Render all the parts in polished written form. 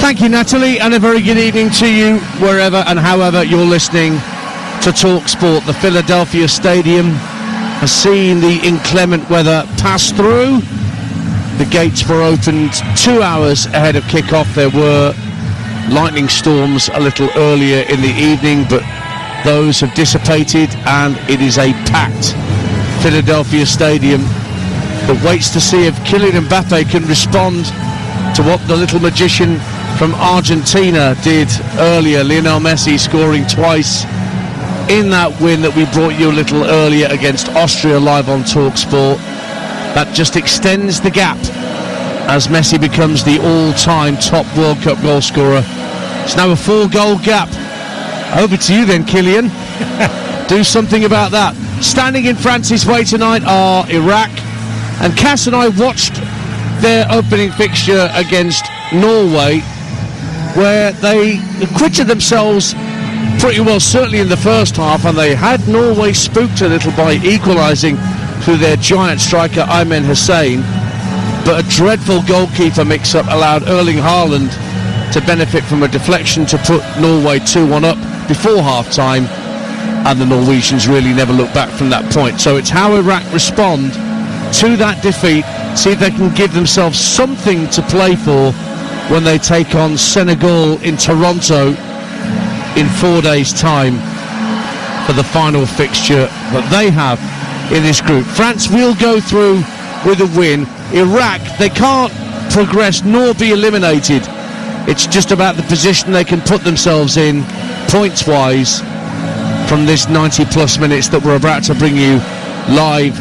Thank you, Natalie, and a very good evening to you wherever and however you're listening to Talk Sport. The Philadelphia Stadium has seen the inclement weather pass through. The gates were opened 2 hours ahead of kick-off. There were lightning storms a little earlier in the evening, but those have dissipated, and it is a packed Philadelphia Stadium that waits to see if Kylian Mbappe can respond to what the little magician from Argentina did earlier. Lionel Messi scoring twice in that win that we brought you a little earlier against Austria live on TalkSport. That just extends the gap as Messi becomes the all-time top World Cup goal scorer. It's now a 4-goal gap. Over to you then, Kylian. Do something about that. Standing in France's way tonight are Iraq, and Cass and I watched their opening fixture against Norway, where they acquitted themselves pretty well, certainly in the first half, and they had Norway spooked a little by equalising through their giant striker Aymen Hussein, but a dreadful goalkeeper mix-up allowed Erling Haaland to benefit from a deflection to put Norway 2-1 up before half-time, and the Norwegians really never looked back from that point. So it's how Iraq respond to that defeat, see if they can give themselves something to play for when they take on Senegal in Toronto in 4 days' time for the final fixture that they have in this group. France will go through with a win. Iraq, they can't progress nor be eliminated. It's just about the position they can put themselves in points-wise from this 90-plus minutes that we're about to bring you live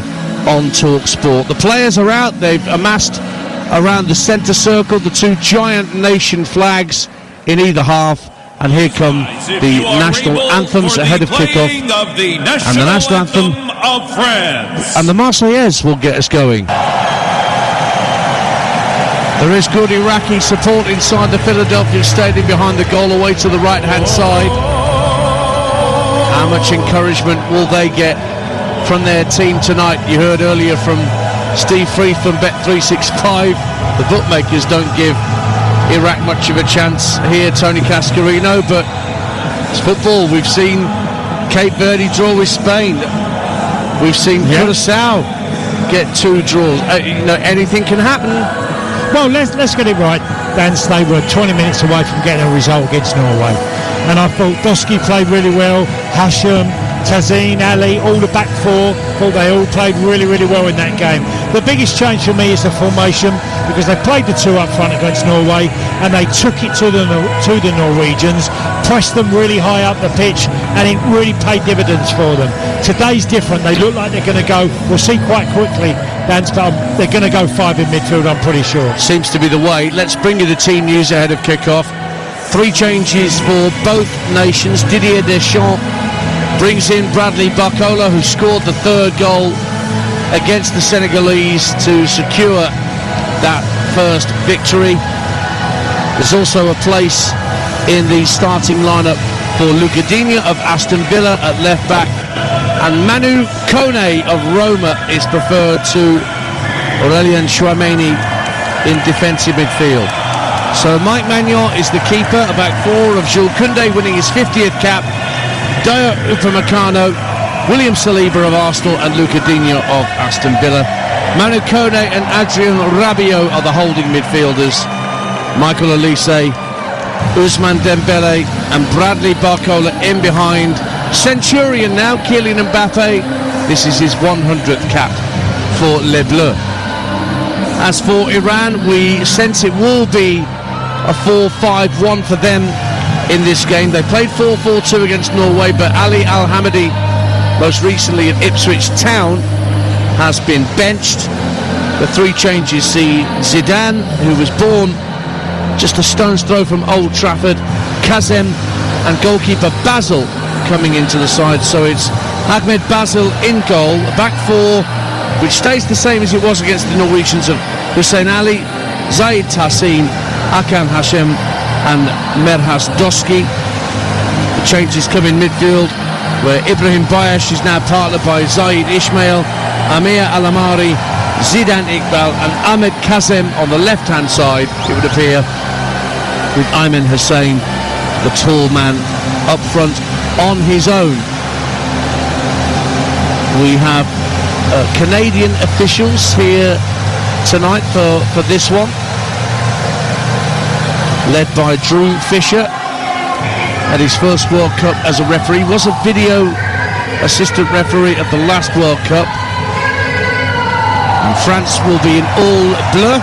on TalkSport. The players are out. They've amassed around the centre circle the two giant nation flags in either half, and here come the national anthems ahead of kickoff, and the national anthem of France and the Marseillaise will get us going. There is good Iraqi support inside the Philadelphia Stadium behind the goal away to the right-hand side. How much encouragement will they get from their team tonight? You heard earlier from Steve Free from Bet365. The bookmakers don't give Iraq much of a chance here, Tony Cascarino, but it's football. We've seen Cape Verde draw with Spain. We've seen Curaçao get 2 draws. Anything can happen. Well, let's get it right. Dan, they were 20 minutes away from getting a result against Norway, and I thought Doski played really well. Hashim, Tazeen, Ali, all the back four, thought they all played really, really well in that game. The biggest change for me is the formation, because they played the two up front against Norway and they took it to the Norwegians, pressed them really high up the pitch, and it really paid dividends for them. Today's different. They look like they're going to go, we'll see quite quickly, Dan, they're going to go 5 in midfield, I'm pretty sure. Seems to be the way. Let's bring you the team news ahead of kick-off. 3 changes for both nations. Didier Deschamps brings in Bradley Barcola, who scored the 3rd goal against the Senegalese to secure that first victory. There's also a place in the starting lineup for Luca Digne of Aston Villa at left back, and Manu Kone of Roma is preferred to Aurélien Tchouameni in defensive midfield. So Mike Maignan is the keeper, a back 4 of Jules Koundé winning his 50th cap, Daya Upamecano, William Saliba of Arsenal, and Luca Digne of Aston Villa. Manu Kone and Adrien Rabiot are the holding midfielders. Michael Olise, Ousmane Dembele and Bradley Barcola in behind. Centurion now, Kylian Mbappe. This is his 100th cap for Les Bleus. As for Iran, we sense it will be a 4-5-1 for them in this game. They played 4-4-2 against Norway, but Ali Al-Hamadi, most recently at Ipswich Town, has been benched. The 3 changes see Zidane, who was born just a stone's throw from Old Trafford, Kazem and goalkeeper Basel coming into the side. So it's Ahmed Basel in goal, a back 4 which stays the same as it was against the Norwegians of Hussein Ali, Zaid Tassin, Akam Hashim and Merhas Doski. The changes come in midfield, where Ibrahim Bayash is now partnered by Zaid Ismail, Amir Alamari, Zidane Iqbal and Ahmed Kazem on the left-hand side, it would appear. with Ayman Hussein, the tall man, up front on his own. We have Canadian officials here tonight for this one, led by Drew Fisher at his first World Cup as a referee. Was a video assistant referee at the last World Cup. And France will be in all bleu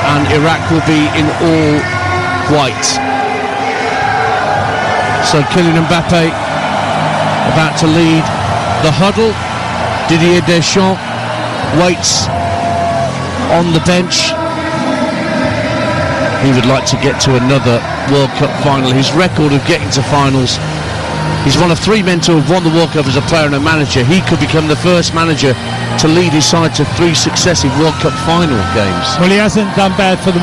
and Iraq will be in all white. So Kylian Mbappe about to lead the huddle. Didier Deschamps waits on the bench. He would like to get to another World Cup final. His record of getting to finals, he's one of 3 men to have won the World Cup as a player and a manager. He could become the first manager to lead his side to 3 successive World Cup final games. Well, he hasn't done bad for the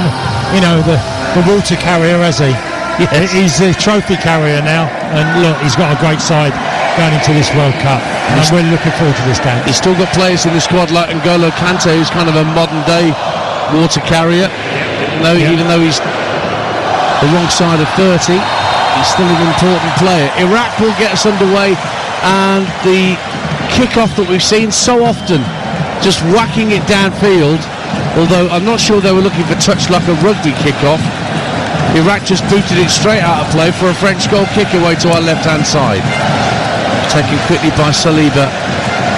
water carrier, has he? Yes. He's the trophy carrier now, and look, he's got a great side going into this World Cup, and I'm really looking forward to this game. He's still got players in the squad like N'Golo Kante, who's kind of a modern day water carrier. Even though he's the wrong side of 30, he's still an important player. Iraq will get us underway, and the kick-off that we've seen so often, just whacking it downfield, although I'm not sure they were looking for touch like a rugby kick-off. Iraq just booted it straight out of play for a French goal kick away to our left-hand side. Taken quickly by Saliba,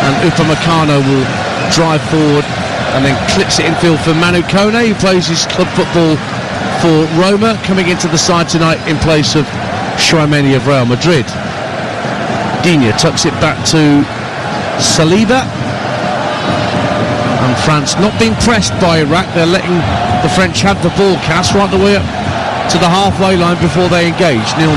and Upamecano will drive forward and then clips it infield for Manu Kone, who plays his club football for Roma, coming into the side tonight in place of Tchouaméni of Real Madrid. Digne tucks it back to Saliba, and France not being pressed by Iraq. They're letting the French have the ball, Cass, right the way up to the halfway line before they engage. 0-0.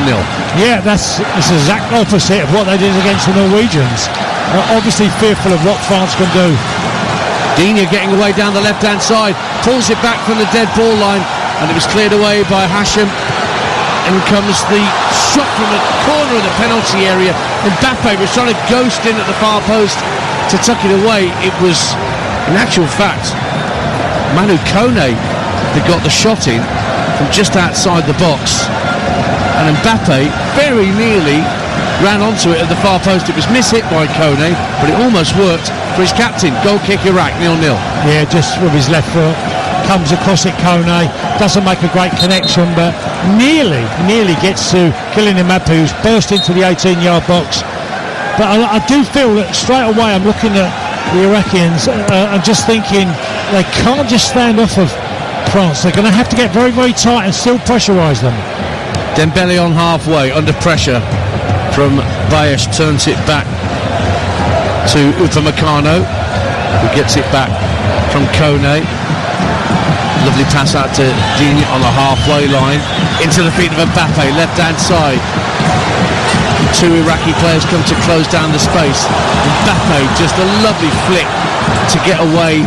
Yeah, it's the exact opposite of what they did against the Norwegians. They're obviously fearful of what France can do. Digne getting away down the left-hand side, pulls it back from the dead ball line, and it was cleared away by Hashim. In comes the shot from the corner of the penalty area. Mbappe was trying to ghost in at the far post to tuck it away. It was, in actual fact, Manu Kone that got the shot in from just outside the box, and Mbappe very nearly ran onto it at the far post. It was mishit by Kone, but it almost worked for his captain. Goal kick Iraq, 0-0. Yeah, just with his left foot, comes across it. Kone doesn't make a great connection, but nearly gets to Kylian Mbappe, who's burst into the 18-yard box. But I do feel that straight away I'm looking at the Iraqis and just thinking they can't just stand off of France. They're going to have to get very, very tight and still pressurise them. Dembele on halfway, under pressure from Bayesh, turns it back to Upamecano, who gets it back from Kone. Lovely pass out to Digne on the halfway line, into the feet of Mbappe, left-hand side. 2 Iraqi players come to close down the space. Mbappe, just a lovely flick to get away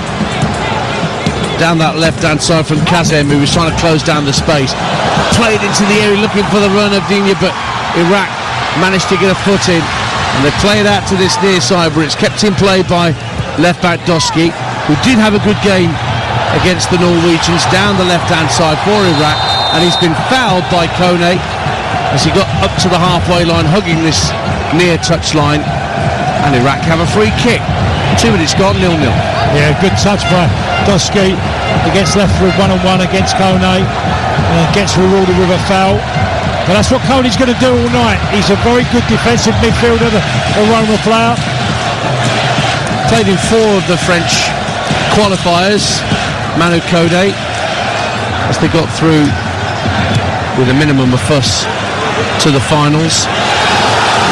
down that left-hand side from Kazem, who was trying to close down the space. Played into the area looking for the run of Digne, but Iraq managed to get a foot in, and they play it out to this near side where it's kept in play by left-back Doski, who did have a good game against the Norwegians down the left-hand side for Iraq, and he's been fouled by Kone as he got up to the halfway line, hugging this near touchline, and Iraq have a free kick. 2 minutes gone, 0-0. Yeah, good touch by Doski. He gets left with one-on-one against Kone and gets rewarded with a foul. But that's what Kone's going to do all night. He's a very good defensive midfielder, the Roma player. Played in 4 of the French qualifiers, Manu Kone, as they got through with a minimum of fuss to the finals.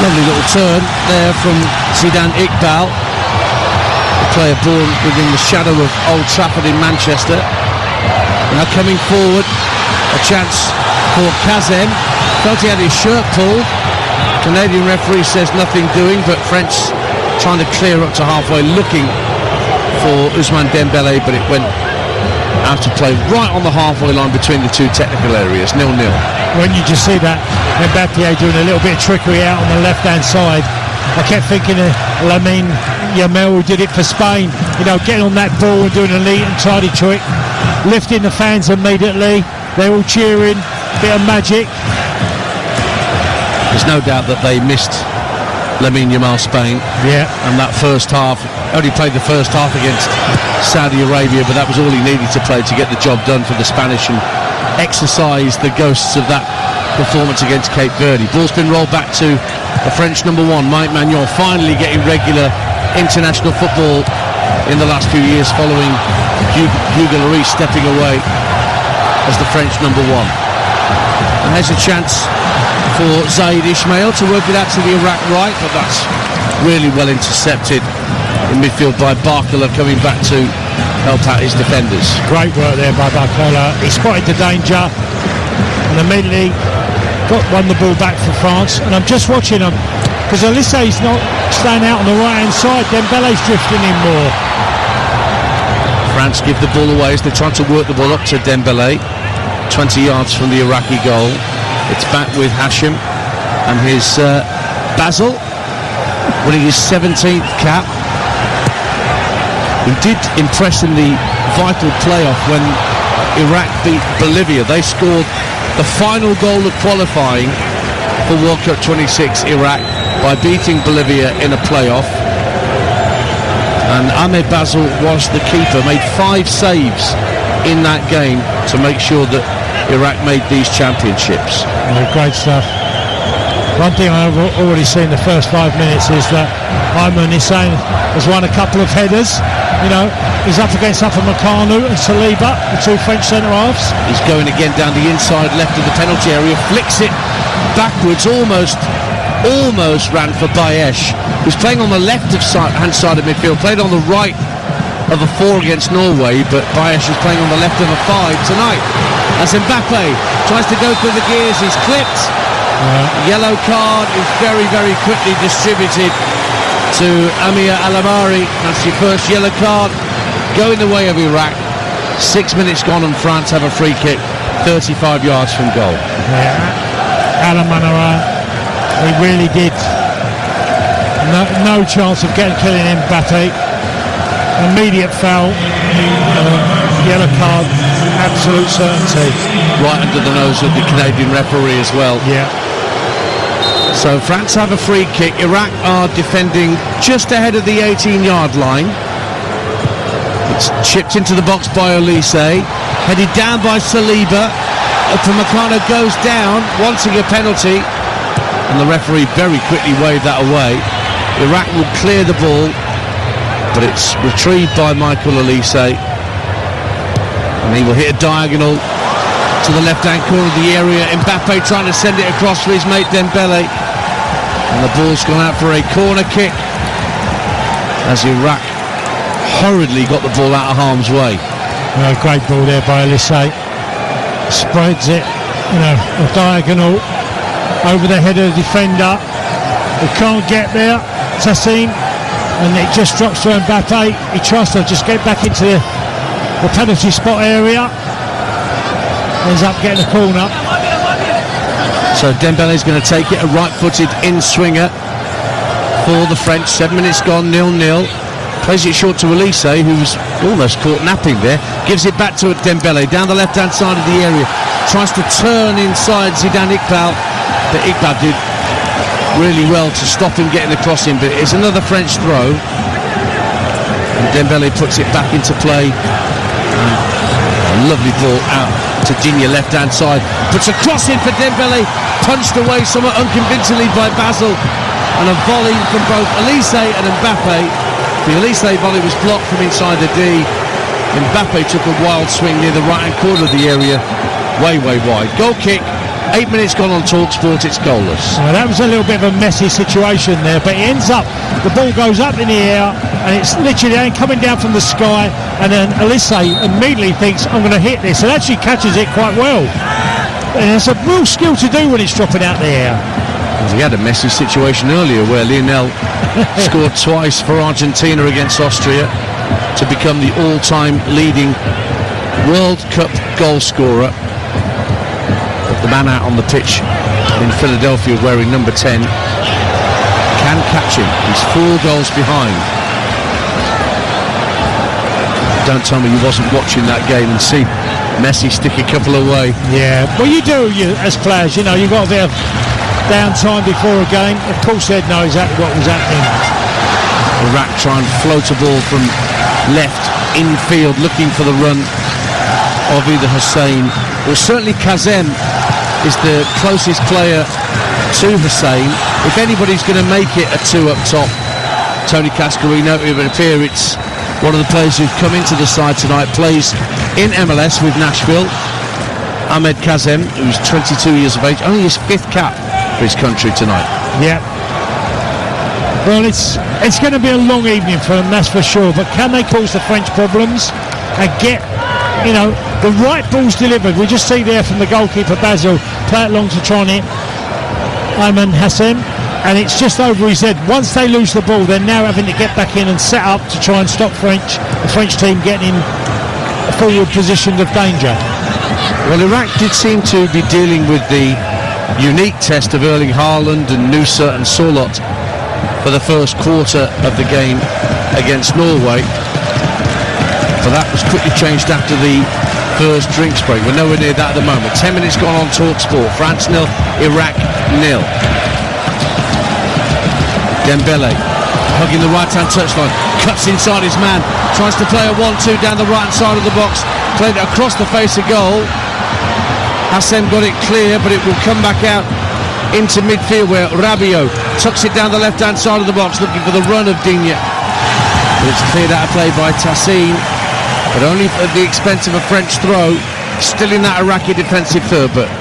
Lovely little turn there from Zidane Iqbal, a player born within the shadow of Old Trafford in Manchester. Now coming forward, a chance for Kazem. Felt he had his shirt pulled. Canadian referee says nothing doing, but French trying to clear up to halfway, looking for Ousmane Dembele, but it went out of play right on the halfway line between the 2 technical areas. 0-0. When you just see that Mbappe doing a little bit of trickery out on the left-hand side, I kept thinking of Lamine Yamal, who did it for Spain, getting on that ball and doing a neat and tidy trick, lifting the fans immediately, They're all cheering, bit of magic. There's no doubt that they missed Lamine Yamal Spain. Yeah. And that first half, only played the first half against Saudi Arabia, but that was all he needed to play to get the job done for the Spanish and exercise the ghosts of that performance against Cape Verde. Ball's been rolled back to the French number 1, Mike Maignan, finally getting regular international football in the last few years following Hugo Lloris stepping away as the French number 1. And there's a chance for Zaid Ismail to work it out to the Iraq right, but that's really well intercepted in midfield by Barcola, coming back to help out his defenders. Great work there by Barcola. He spotted the danger and immediately won the ball back for France. And I'm just watching him because Olisse's not staying out on the right hand side. Dembele's drifting in more. France give the ball away as they try to work the ball up to Dembele, 20 yards from the Iraqi goal. It's back with Hashim and his Basel winning his 17th cap. He did impress in the vital playoff when Iraq beat Bolivia. They scored the final goal of qualifying for World Cup 26 Iraq by beating Bolivia in a playoff. And Ahmed Basel was the keeper, made 5 saves in that game to make sure that Iraq made these championships. Great stuff. One thing I've already seen the first 5 minutes is that Ayman Hussein has won a couple of headers. You know, he's up against Upamecano and Saliba, the 2 French centre-halves. He's going again down the inside left of the penalty area, flicks it backwards, almost ran for Bayesh, who's playing on the hand side of midfield, played on the right of a 4 against Norway, but Bayesh is playing on the left of a 5 tonight. As Mbappe tries to go through the gears, he's clipped. Yellow card is very, very quickly distributed to Amir Alamari. That's your first yellow card going the way of Iraq. 6 minutes gone and France have a free kick 35 yards from goal. Alamari, he really did. No chance of killing Mbappe. Immediate foul, yellow card, absolute certainty. Right under the nose of the Canadian referee as well. Yeah. So France have a free kick. Iraq are defending just ahead of the 18-yard line. It's chipped into the box by Olise, headed down by Saliba. Upamecano goes down, wanting a penalty, and the referee very quickly waved that away. Iraq will clear the ball, but it's retrieved by Michael Olise, and he will hit a diagonal to the left-hand corner of the area. Mbappe trying to send it across for his mate Dembele, and the ball's gone out for a corner kick as Iraq hurriedly got the ball out of harm's way. Great ball there by Olise. Spreads it, a diagonal over the head of the defender. He can't get there, Tassim, and it just drops to Mbappe. He tries to just get back into the penalty spot area. Ends up getting a corner. So Dembele's going to take it, a right-footed in-swinger for the French. 7 minutes gone, 0-0. Plays it short to Olise, who's almost caught napping there. Gives it back to Dembele, down the left-hand side of the area. Tries to turn inside Zidane Iqbal, but Iqbal did really well to stop him getting across him. But it's another French throw. And Dembele puts it back into play. A lovely ball out to Digne, left-hand side. Puts a cross in for Dembele. Punched away somewhat unconvincingly by Basel. And a volley from both Olise and Mbappe. The Olise volley was blocked from inside the D. Mbappe took a wild swing near the right-hand corner of the area. Way wide. Goal kick. 8 minutes gone on TalkSport. It's goalless. That was a little bit of a messy situation there, but it ends up, the ball goes up in the air and it's literally coming down from the sky, and then Olise immediately thinks, I'm going to hit this, and actually catches it quite well. And it's a real skill to do when it's dropping out the air. He had a messy situation earlier where Lionel scored twice for Argentina against Austria to become the all-time leading World Cup goal scorer. The man out on the pitch in Philadelphia wearing number 10 can catch him. He's 4 goals behind. Don't tell me you wasn't watching that game and see Messi stick a couple away. Yeah, well, you do, as players, you've got a bit of downtime before a game. Of course, they'd know exactly what was happening. Iraq try and float a ball from left infield, looking for the run of either Hussein or certainly Kazem is the closest player to Hussein. If anybody's going to make it a two up top, Tony Cascarino, it would appear it's one of the players who've come into the side tonight, plays in MLS with Nashville, Ahmed Kazem, who's 22 years of age, only his 5th cap for his country tonight. Yeah. Well, it's going to be a long evening for them, that's for sure, but can they cause the French problems and get, the right balls delivered? We just see there from the goalkeeper, Basil, play it long to try and hit Ayman Hassem, and it's just over his head. Once they lose the ball, they're now having to get back in and set up to try and stop the French team getting in a forward position of danger. Well, Iraq did seem to be dealing with the unique test of Erling Haaland and Nusa and Sorloth for the first quarter of the game against Norway. But that was quickly changed after the first drinks break. We're nowhere near that at the moment. 10 minutes gone on TalkSport. France 0, Iraq 0. Dembele hugging the right-hand touchline, cuts inside his man, tries to play a 1-2 down the right-hand side of the box, played it across the face of goal. Hassem got it clear, but it will come back out into midfield where Rabiot tucks it down the left-hand side of the box, looking for the run of Digne. But it's cleared out of play by Tassin, but only at the expense of a French throw, still in that Iraqi defensive third, but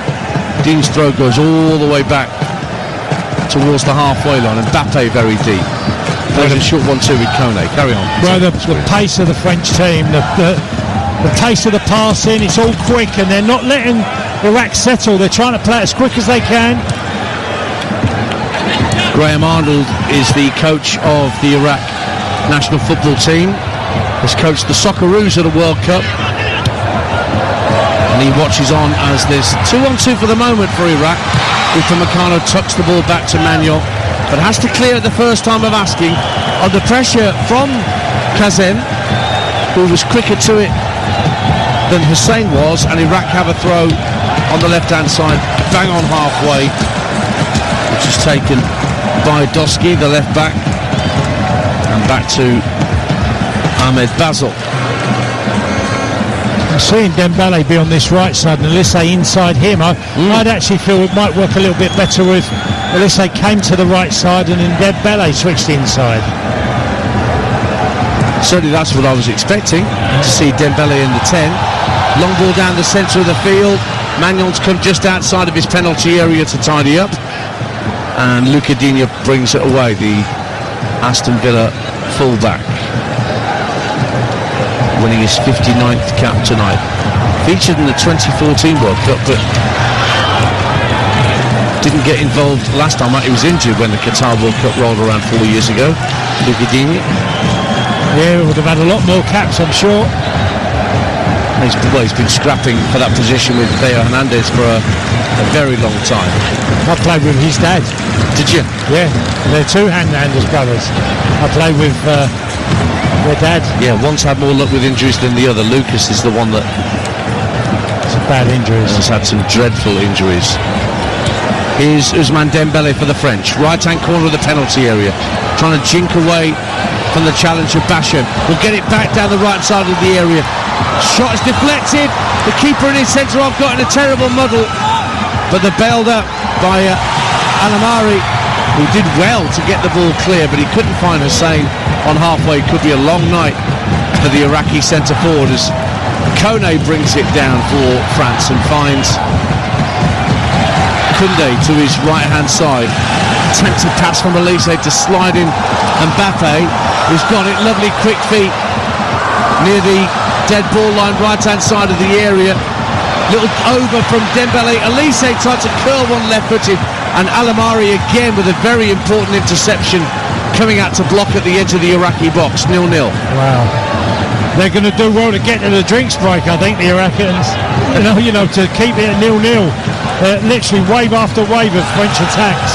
Digne's throw goes all the way back towards the halfway line, and Mbappe very deep. Plays a short 1-2 with Kone. Carry on. Well, the pace of the French team, the pace of the passing, it's all quick, and they're not letting Iraq settle. They're trying to play it as quick as they can. Graham Arnold is the coach of the Iraq national football team. Has coached the Socceroos at a World Cup, and he watches on as there's 2-on-2 for the moment for Iraq. Upamecano tucks the ball back to Manuel, but has to clear it the first time of asking, under pressure from Kazem, who was quicker to it than Hussein was, and Iraq have a throw on the left-hand side, bang on halfway, which is taken by Doski, the left back, and back to Ahmed Basil. I'm seeing Dembele be on this right side and Elise inside him. I'd actually feel it might work a little bit better if Elise came to the right side and then Dembele switched inside. Certainly that's what I was expecting, to see Dembele in the 10. Long ball down the centre of the field. Magnon's come just outside of his penalty area to tidy up, and Luca Digne brings it away, the Aston Villa fullback, winning his 59th cap tonight. Featured in the 2014 World Cup, but didn't get involved last time. He was injured when the Qatar World Cup rolled around 4 years ago. Luca Digne. Yeah, would have had a lot more caps, I'm sure. He's been scrapping for that position with Theo Hernandez for a very long time. I played with his dad. Did you? Yeah, they're two Hernandez brothers. I played with their dad. Yeah, one's had more luck with injuries than the other. Lucas is the one that Some bad injuries. has had some dreadful injuries. Here's Ousmane Dembele for the French. Right-hand corner of the penalty area. Trying to jink away from the challenge of Basham. Will get it back down the right side of the area. Shot is deflected. The keeper in his centre half got in a terrible muddle, but they're bailed up by Alamari, who did well to get the ball clear, but he couldn't find Hussein on halfway. Could be a long night for the Iraqi centre forward as Kone brings it down for France and finds Koundé to his right hand side. Attempted pass from Elise to slide in Mbappe, who's got it. Lovely quick feet near the dead ball line, right hand side of the area. Little over from Dembele. Elise tried to curl one left footed, and Alamari again with a very important interception coming out to block at the edge of the Iraqi box. 0-0. Wow. They're going to do well to get to the drinks break, I think, the Iraqis. You know, to keep it at 0-0. Literally wave after wave of French attacks.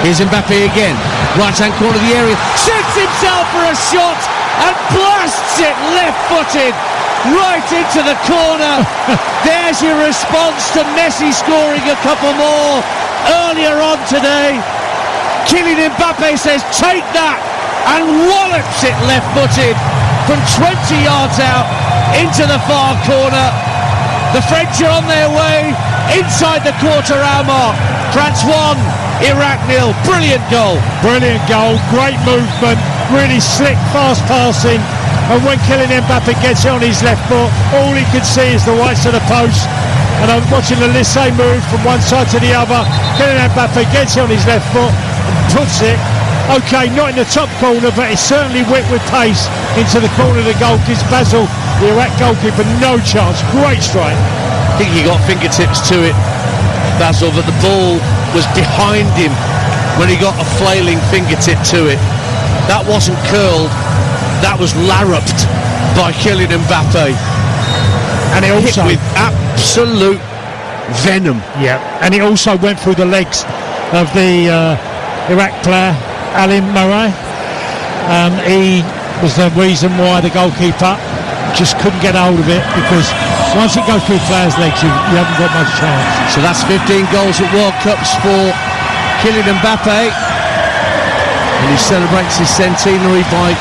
Here's Mbappe again. Right hand corner of the area. Shoots himself for a shot and blasts it left footed right into the corner. There's your response to Messi scoring a couple more earlier on today. Kylian Mbappe says, take that, and wallops it left-footed from 20 yards out into the far corner. The French are on their way inside the quarter-hour mark. France 1, Iraq 0. Brilliant goal. Brilliant goal, great movement, really slick, fast passing. And when Kylian Mbappe gets it on his left foot, all he can see is the whites of the post. And I'm watching the Lissé move from one side to the other. Kylian Mbappe gets it on his left foot and puts it, okay, not in the top corner, but it's certainly whipped with pace into the corner of the goal. Gives Basil, the Iraq goalkeeper, no chance. Great strike. I think he got fingertips to it, Basil, but the ball was behind him when he got a flailing fingertip to it. That wasn't curled, that was larruped by Kylian Mbappe. And it also, hit with absolute venom. yeah, and it also went through the legs of the Iraq player, Alim Murray. He was the reason why the goalkeeper just couldn't get hold of it, because once it goes through players' legs, you haven't got much chance. So that's 15 goals at World Cups for Kylian Mbappe. And he celebrates his centenary by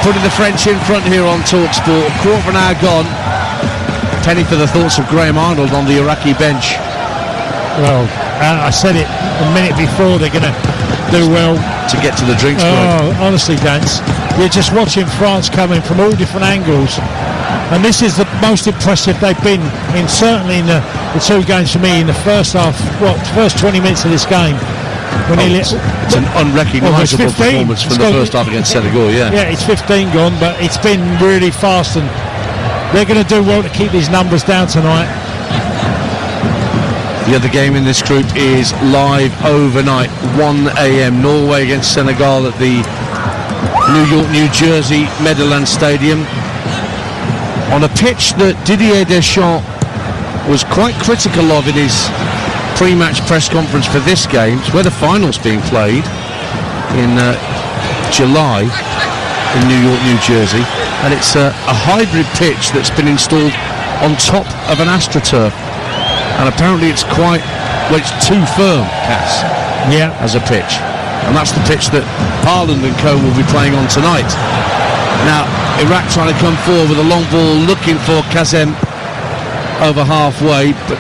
putting the French in front here on TalkSport. A quarter of an hour gone. Penny for the thoughts of Graham Arnold on the Iraqi bench. Well, I said it a minute before, they're going to do well to get to the drinks break. Oh, honestly, Dance, you're just watching France coming from all different angles, and this is the most impressive they've been in, certainly in the two games for me. In the first half, first 20 minutes of this game, when it's an unrecognisable performance from the first half against Senegal. Yeah, it's 15 gone, but it's been really fast, and they're going to do well to keep these numbers down tonight. The other game in this group is live overnight, 1 a.m. Norway against Senegal at the New York, New Jersey Meadowlands Stadium, on a pitch that Didier Deschamps was quite critical of in his pre-match press conference for this game. It's where the final's being played in July in New York, New Jersey, and it's a hybrid pitch that's been installed on top of an AstroTurf. And apparently it's it's too firm, Cass, as a pitch. And that's the pitch that Haaland and co will be playing on tonight. Now, Iraq trying to come forward with a long ball, looking for Kazem over halfway, but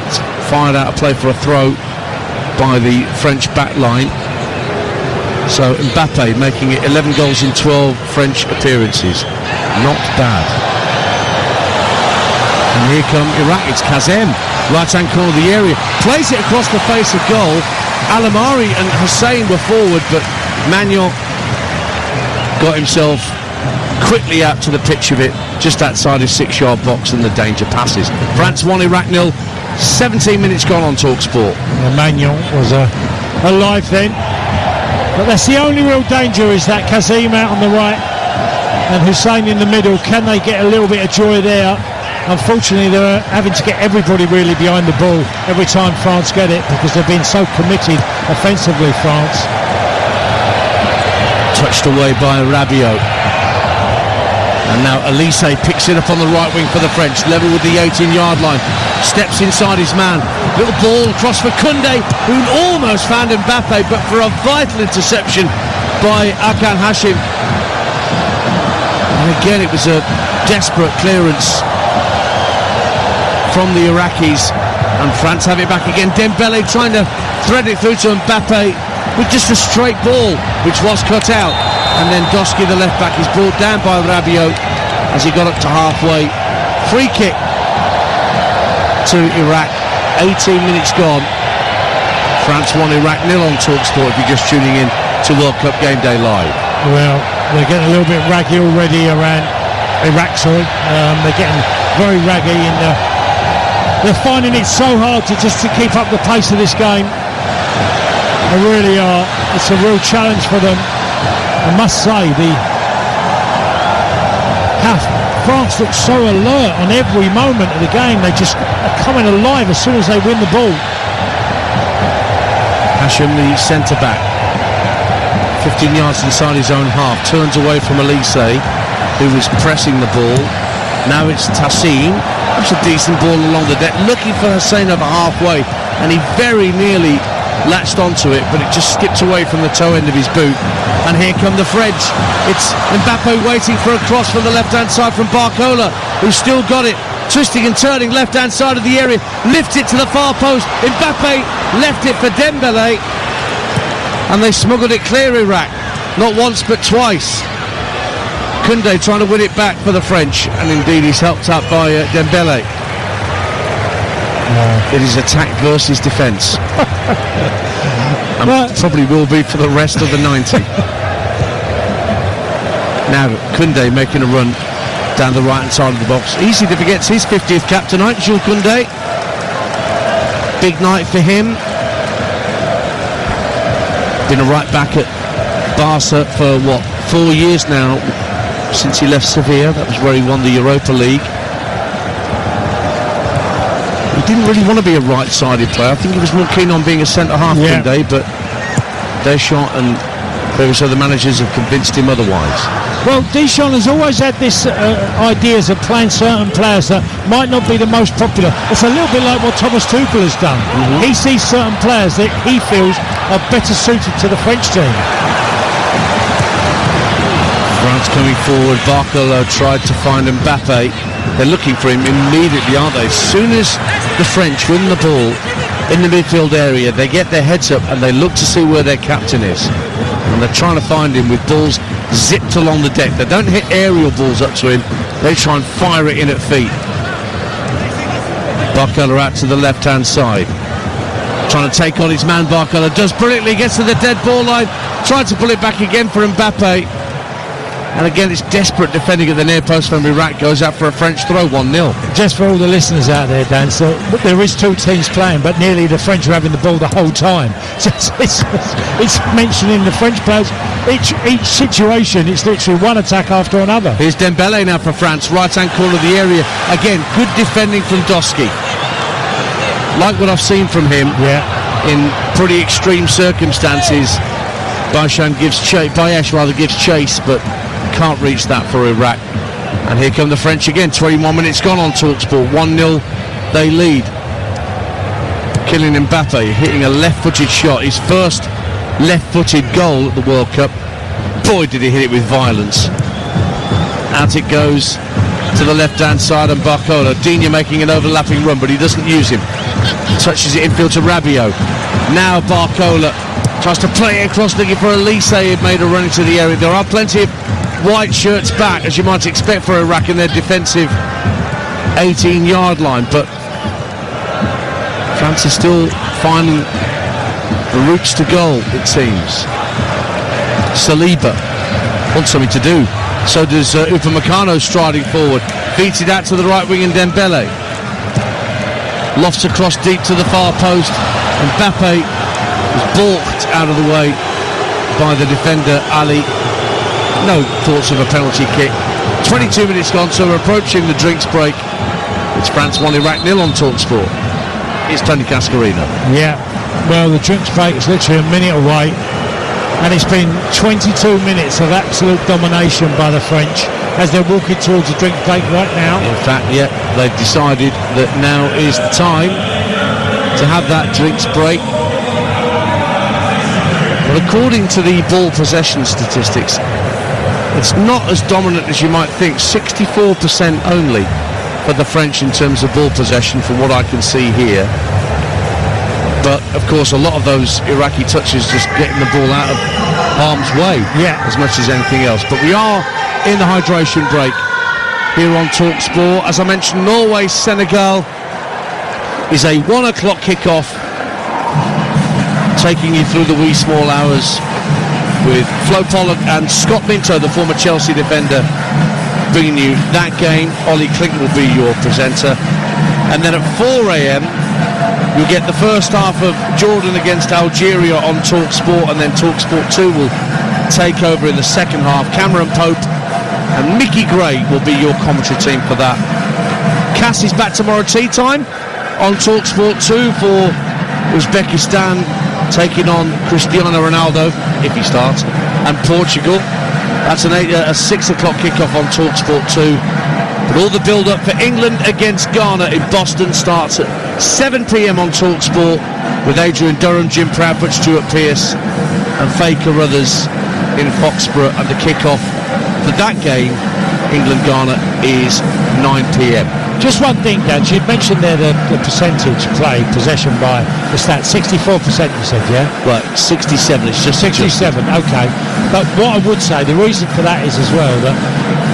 fired out a play for a throw by the French back line. So Mbappe making it 11 goals in 12 French appearances. Not bad. And here come Iraq, it's Kazem, right-hand corner of the area, plays it across the face of goal. Alamari and Hussein were forward, but Magnon got himself quickly out to the pitch of it, just outside his 6-yard box, and the danger passes. France 1, Iraq 0, 17 minutes gone on TalkSport. Magnon was alive then, but that's the only real danger, is that Kazem out on the right and Hussein in the middle. Can they get a little bit of joy there? Unfortunately, they're having to get everybody really behind the ball every time France get it, because they've been so committed offensively, France. Touched away by Rabiot. And now Elise picks it up on the right wing for the French, level with the 18-yard line. Steps inside his man. Little ball across for Koundé, who almost found Mbappe, but for a vital interception by Akan Hashim. And again, it was a desperate clearance from the Iraqis, and France have it back again. Dembele trying to thread it through to Mbappe with just a straight ball, which was cut out, and then Doski, the left back, is brought down by Rabiot as he got up to halfway. Free kick to Iraq, 18 minutes gone. France 1, Iraq 0 on TalkSport if you're just tuning in to World Cup Game Day Live. Well, they're getting a little bit raggy already around Iraq, they're getting very raggy in the They're finding it so hard to keep up the pace of this game. They really are. It's a real challenge for them. I must say, France looks so alert on every moment of the game. They just are coming alive as soon as they win the ball. Hashim, the centre-back, 15 yards inside his own half, turns away from Elise, who was pressing the ball. Now it's Tassin. That's a decent ball along the deck, looking for Hussein over halfway, and he very nearly latched onto it, but it just skipped away from the toe end of his boot. And here come the French. It's Mbappe waiting for a cross from the left-hand side from Barcola, who's still got it, twisting and turning left-hand side of the area, lifts it to the far post. Mbappe left it for Dembele, and they smuggled it clear, Iraq. Not once but twice. Koundé trying to win it back for the French, and indeed he's helped out by Dembele. It is attack versus defence. And probably will be for the rest of the 90. Now Koundé making a run down the right hand side of the box. Easy if he gets his 50th cap tonight, Jules Koundé. Big night for him. Been a right back at Barca for 4 years now, since he left Sevilla. That was where he won the Europa League. He didn't really want to be a right-sided player. I think he was more keen on being a centre-half Koundé, but Deschamps and various other managers have convinced him otherwise. Well, Deschamps has always had this ideas of playing certain players that might not be the most popular. It's a little bit like what Thomas Tuchel has done. He sees certain players that he feels are better suited to the French team. France coming forward. Barcola tried to find Mbappe. They're looking for him immediately, aren't they? As soon as the French win the ball in the midfield area, they get their heads up and they look to see where their captain is. And they're trying to find him with balls zipped along the deck. They don't hit aerial balls up to him. They try and fire it in at feet. Barcola out to the left-hand side. Trying to take on his man. Barcola does brilliantly. Gets to the dead ball line. Tried to pull it back again for Mbappe. And again, it's desperate defending at the near post from Iraq. Goes out for a French throw, 1-0. Just for all the listeners out there, Dan, so there is two teams playing, but nearly the French are having the ball the whole time. So it's mentioning the French players. Each situation, it's literally one attack after another. Here's Dembele now for France, right-hand corner of the area. Again, good defending from Doski. Like what I've seen from him in pretty extreme circumstances. Bayesh gives chase, but can't reach that for Iraq. And here come the French again. 21 minutes gone on TalkSport. 1-0 they lead. Kylian Mbappe hitting a left-footed shot, his first left-footed goal at the World Cup. Boy, did he hit it with violence. Out it goes to the left-hand side, and Barcola. Digne making an overlapping run, but he doesn't use him. Touches it infield to Rabiot. Now Barcola tries to play it across, looking for Elise. He made a run into the area. There are plenty of white shirts back, as you might expect for Iraq in their defensive 18-yard line, but France is still finding the routes to goal, it seems. Saliba wants something to do. So does Upamecano, striding forward. Feeds it out to the right wing, and Dembele lofts across deep to the far post. Mbappe was balked out of the way by the defender Ali. No thoughts of a penalty kick. 22 minutes gone, so we're approaching the drinks break. It's France 1, Iraq 0 on TalkSport. It's Tony Cascarino. Yeah, well, the drinks break is literally a minute away, and it's been 22 minutes of absolute domination by the French as they're walking towards the drink break right now. In fact, they've decided that now is the time to have that drinks break. But according to the ball possession statistics, it's not as dominant as you might think. 64% only for the French in terms of ball possession, from what I can see here. But of course, a lot of those Iraqi touches just getting the ball out of harm's way, as much as anything else. But we are in the hydration break here on TalkSport. As I mentioned, Norway-Senegal is a 1 o'clock kickoff, taking you through the wee small hours with Flo Pollock and Scott Minto, the former Chelsea defender, bringing you that game. Ollie Klink will be your presenter. And then at 4 a.m, you'll get the first half of Jordan against Algeria on TalkSport, and then TalkSport 2 will take over in the second half. Cameron Pope and Mickey Gray will be your commentary team for that. Cass is back tomorrow tea time on TalkSport 2 for Uzbekistan taking on Cristiano Ronaldo, if he starts, and Portugal. That's a 6 o'clock kickoff on TalkSport 2. But all the build-up for England against Ghana in Boston starts at 7 p.m. on TalkSport with Adrian Durham, Jim Proudfoot, Stuart Pearce and Faye Carruthers in Foxborough, and the kick-off for that game, England-Ghana, is 9 p.m. Just one thing, Dan, you'd mentioned there the percentage play, possession by the stat, 64% you said, yeah? Right, 67, it's just 67, okay. But what I would say, the reason for that is as well that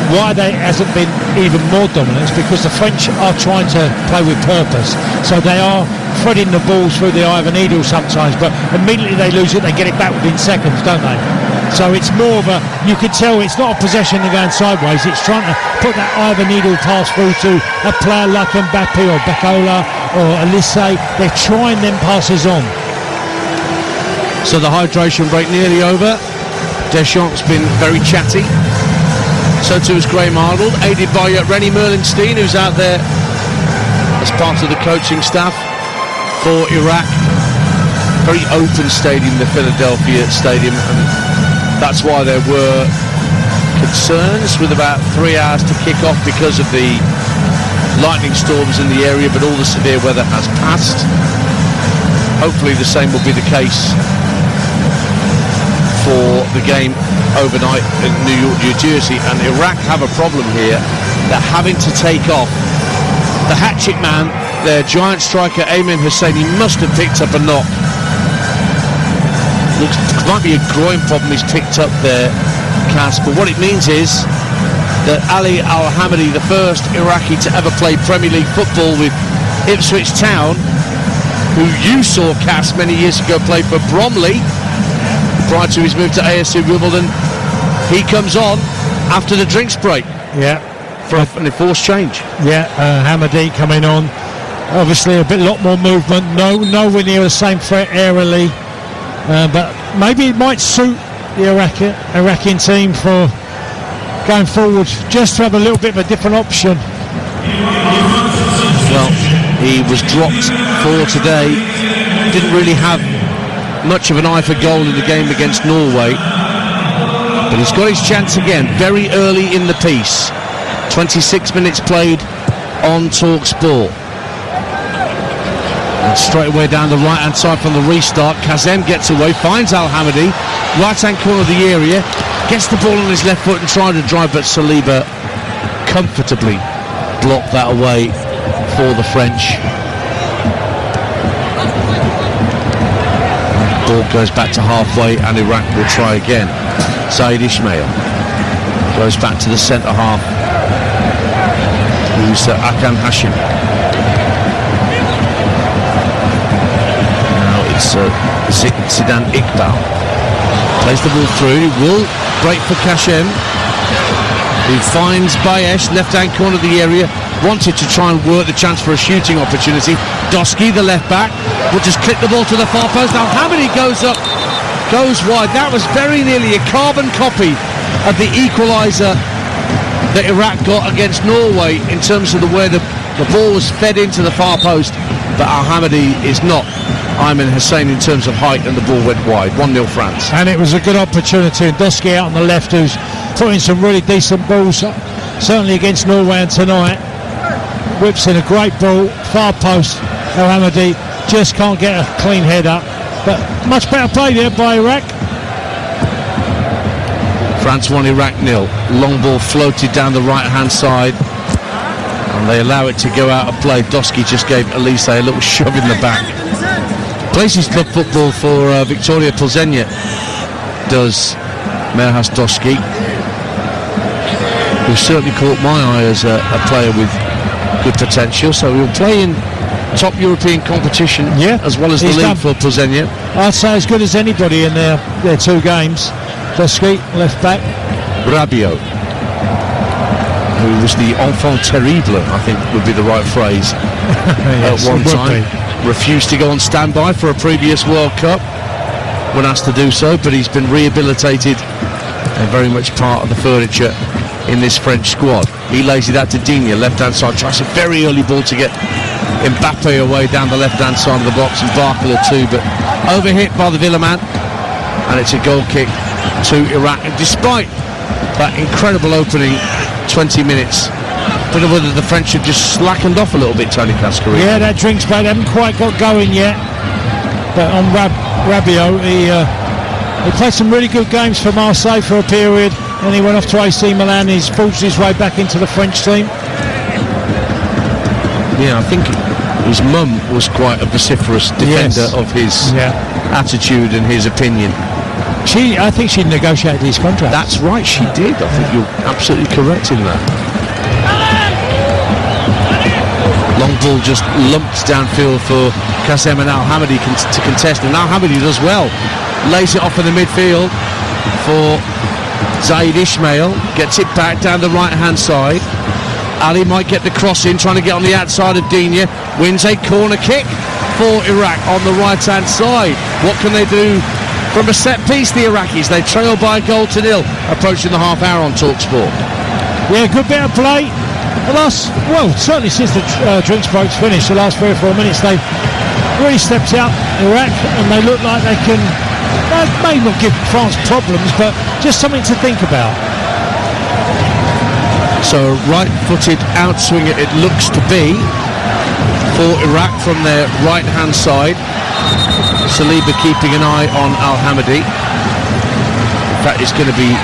why they hasn't been even more dominant is because the French are trying to play with purpose. So they are threading the balls through the eye of a needle sometimes, but immediately they lose it, they get it back within seconds, don't they? So it's more of a, you can tell it's not a possession and going sideways, it's trying to put that eye of a needle pass through to a player like Mbappe or Bacola or Elise. They're trying them passes on. So the hydration break nearly over. Deschamps been very chatty. So too is Graham Arnold, aided by Rennie Merlinstein, who's out there as part of the coaching staff for Iraq. Very open stadium, the Philadelphia Stadium, and that's why there were concerns with about 3 hours to kick off because of the lightning storms in the area, but all the severe weather has passed. Hopefully the same will be the case for the game overnight in New York, New Jersey. And Iraq have a problem here. They're having to take off the hatchet man, their giant striker Ayman Husseini must have picked up a knock. Looks might be a groin problem he's picked up there, Cass, but what it means is that Ali Al-Hamadi, the first Iraqi to ever play Premier League football with Ipswich Town, who you saw, Cass, many years ago play for Bromley prior to his move to ASC Wimbledon, he comes on after the drinks break. Yeah. For an enforced change. Yeah, Hamadi coming on. Obviously a lot more movement, nowhere near the same threat aerially. But maybe it might suit the Iraqi team for going forward, just to have a little bit of a different option. Well, he was dropped for today. Didn't really have much of an eye for goal in the game against Norway. But he's got his chance again, very early in the piece. 26 minutes played on TalkSport. And straight away down the right-hand side from the restart, Kazem gets away, finds Al-Hamadi, right-hand corner of the area, gets the ball on his left foot and trying to drive, but Saliba comfortably blocked that away for the French. Ball goes back to halfway and Iraq will try again. Said Ismail goes back to the centre half. Who's Akan Hashim. Now it's Zidane Iqbal. Plays the ball through, will break for Kashem, who finds Bayesh, left-hand corner of the area, wanted to try and work the chance for a shooting opportunity. Doski, the left-back, will just clip the ball to the far post. Now Hamadi goes up, goes wide. That was very nearly a carbon copy of the equaliser that Iraq got against Norway in terms of the way the ball was fed into the far post, but Al-Hamadi is not Ayman Hussein in terms of height, and the ball went wide. 1-0 France. And it was a good opportunity, and Doski out on the left, who's putting some really decent balls, certainly against Norway and tonight. Whips in a great ball, far post. Al-Hamadi just can't get a clean head up, but much better play there by Iraq. France 1, Iraq 0. Long ball floated down the right-hand side, and they allow it to go out of play. Doski just gave Elise a little shove in the back. Plays his club football for Victoria Plzeň, does Merhas Doski, who certainly caught my eye as a player with good potential. So he'll play in top European competition, as well as the league for Plzeň. I'd say as good as anybody in their two games. Doski, left back. Rabiot, who was the enfant terrible, I think would be the right phrase, yes, at one time. Refused to go on standby for a previous World Cup when asked to do so, but he's been rehabilitated and very much part of the furniture in this French squad. He lays it out to Digne, left-hand side, tries a very early ball to get Mbappe away down the left-hand side of the box, and Barcola too, but overhit by the Villeman, and it's a goal kick to Iraq. And despite that incredible opening 20 minutes, don't know whether the French have just slackened off a little bit, Tony Cascarino. Yeah, that drinks bag haven't quite got going yet. But on Rabiot, he played some really good games for Marseille for a period, and he went off to AC Milan. He's forged his way back into the French team. Yeah, I think his mum was quite a vociferous defender of his attitude and his opinion. I think she negotiated his contract. That's right, she did. I think you're absolutely correct in that. Long ball just lumps downfield for Kassem and Al-Hamadi to contest, and Al-Hamadi does well. Lays it off in the midfield for Zaid Ismail. Gets it back down the right-hand side. Ali might get the cross in, trying to get on the outside of Digne. Wins a corner kick for Iraq on the right-hand side. What can they do from a set piece, the Iraqis? They trail by a goal to nil, approaching the half hour on TalkSport. Yeah, good bit of play. Certainly since the drinks break's finished, the last 3 or 4 minutes, they've really stepped out, Iraq, and they look like they can, may not give France problems, but just something to think about. So right-footed outswinger it looks to be for Iraq from their right-hand side. Saliba keeping an eye on Al-Hamadi. In fact, it's going to be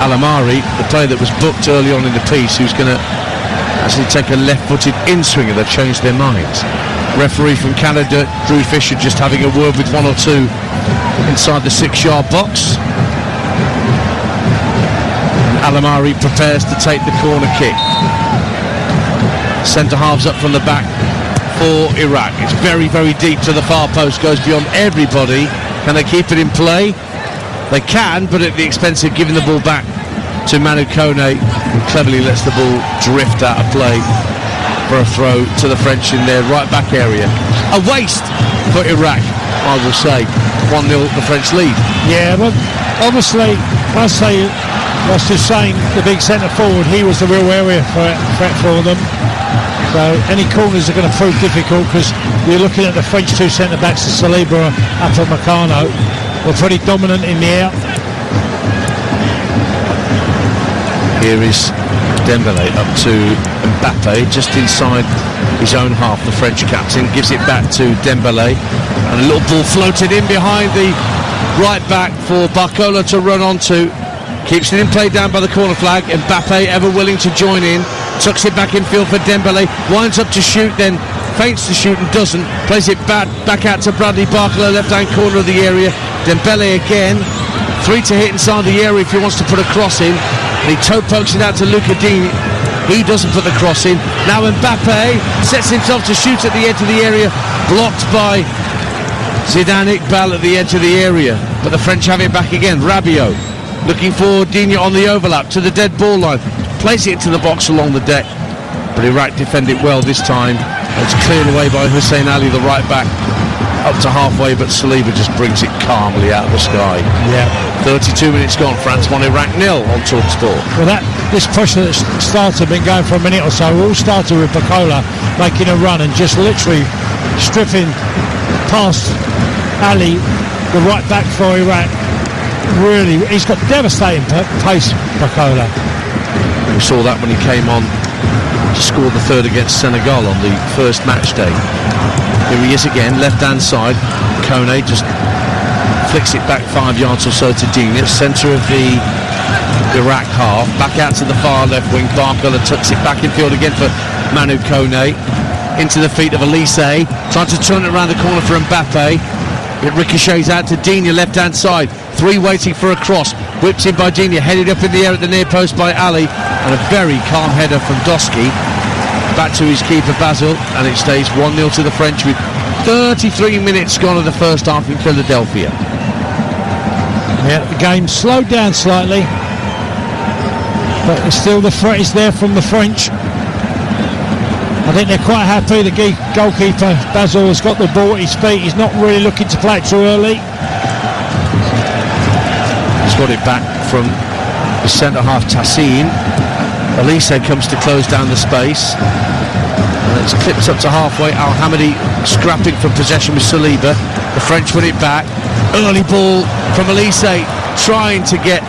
Al-Amari, the player that was booked early on in the piece, who's going to actually take a left-footed in-swinger. They've changed their minds. Referee from Canada, Drew Fisher, just having a word with 1 or 2 inside the 6-yard box. Al-Amari prepares to take the corner kick. Centre halves up from the back for Iraq. It's very, very deep to the far post, goes beyond everybody. Can they keep it in play? They can, but at the expense of giving the ball back to Manu Kone, who cleverly lets the ball drift out of play for a throw to the French in their right back area. A waste for Iraq, I will say. 1-0 the French lead. Yeah, but obviously, I was just saying the big centre forward, he was the real area threat for them. So any corners are going to prove difficult, because you're looking at the French 2 centre backs, Saliba and Upamecano, were pretty dominant in the air. Here is Dembele up to Mbappe, just inside his own half. The French captain gives it back to Dembele, and a little ball floated in behind the right back for Barcola to run onto. Keeps it in play down by the corner flag. Mbappe ever willing to join in, tucks it back in field for Dembele, winds up to shoot, then feints to shoot and doesn't, plays it back out to Bradley Barcola, left hand corner of the area. Dembele again, 3 to hit inside the area if he wants to put a cross in, and he toe pokes it out to Luca Digne. He doesn't put the cross in. Now Mbappe sets himself to shoot at the edge of the area, blocked by Zidane Iqbal at the edge of the area, but the French have it back again. Rabiot looking for Digne on the overlap to the dead ball line, plays it into the box along the deck, but Iraq defend it well this time. It's cleared away by Hussein Ali, the right back, up to halfway, but Saliba just brings it calmly out of the sky. Yeah. 32 minutes gone, France 1, Iraq 0 on TalkSport. Well, this pressure that started, been going for a minute or so, all started with Barcola making a run and just literally stripping past Ali, the right back for Iraq. Really, he's got devastating pace, Barcola. We saw that when he came on to score the 3rd against Senegal on the first match day. Here he is again, left-hand side. Kone just flicks it back 5 yards or so to Digne, centre of the Iraq half. Back out to the far left wing. Barcola tucks it back in field again for Manu Kone. Into the feet of Elise. Trying to turn it around the corner for Mbappe. It ricochets out to Digne, left-hand side. 3 waiting for a cross. Whipped in by Digne, headed up in the air at the near post by Ali. And a very calm header from Doski. Back to his keeper Basel, and it stays 1-0 to the French with 33 minutes gone of the first half in Philadelphia. Yeah, the game slowed down slightly, but still the threat is there from the French. I think they're quite happy. The goalkeeper Basel has got the ball at his feet. He's not really looking to play it too early. He's got it back from the centre half Tassin. Elise comes to close down the space, and it's clipped up to halfway. Al-Hamadi scrapping for possession with Saliba. The French win it back. Early ball from Elise, trying to get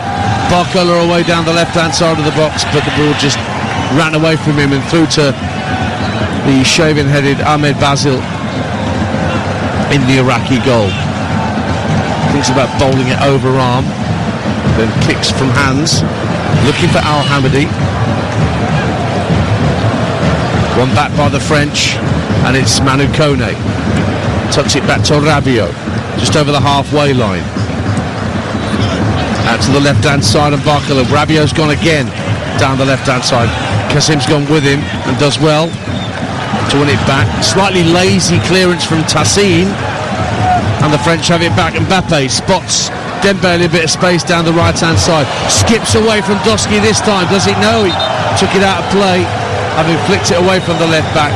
Barcola away down the left hand side of the box, but the ball just ran away from him and through to the shaven-headed Ahmed Basil in the Iraqi goal. Thinks about bowling it over arm, then kicks from hands, looking for Al Hamadi. One back by the French, and it's Manu Kone. Tucks it back to Rabiot, just over the halfway line. Out to the left-hand side of Barcola. Rabiot's gone again down the left-hand side. Kasim's gone with him and does well to win it back. Slightly lazy clearance from Tassine, and the French have it back. Mbappe spots Dembele, a bit of space down the right-hand side. Skips away from Doski this time. Does it? No, he took it out of play, having flicked it away from the left-back.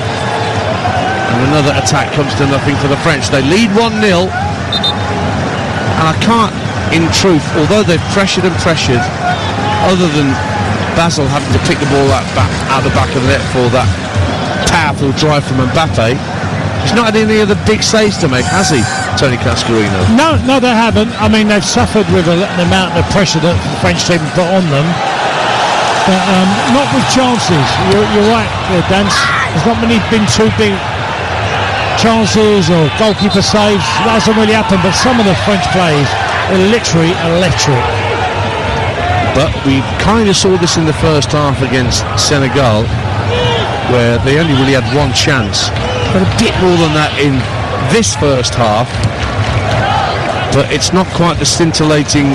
And another attack comes to nothing for the French. They lead 1-0, and I can't, in truth, although they've pressured and pressured, other than Basil having to pick the ball out the back of the net for that powerful drive from Mbappe, he's not had any other big saves to make, has he, Tony Cascarino? No, they haven't. I mean, they've suffered with the amount of pressure that the French team put on them, but not with chances. You're right there, Dan. There's not been too big chances or goalkeeper saves. That hasn't really happened, but some of the French players are literally electric. But we kind of saw this in the first half against Senegal, where they only really had one chance, but a bit more than that in this first half. But it's not quite the scintillating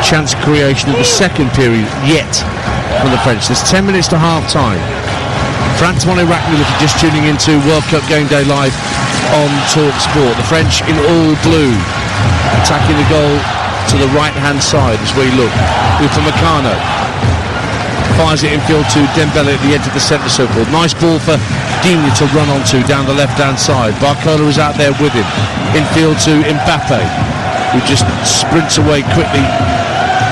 chance creation of the second period yet from the French. There's 10 minutes to half time. France 1, Iraq 0. If you're just tuning into World Cup Game Day live on Talk Sport. The French in all blue, attacking the goal to the right-hand side as we look. Upamecano fires it infield to Dembele at the edge of the centre circle. Nice ball for Digne to run onto down the left-hand side. Barcola is out there with him. Infield to Mbappe, who just sprints away quickly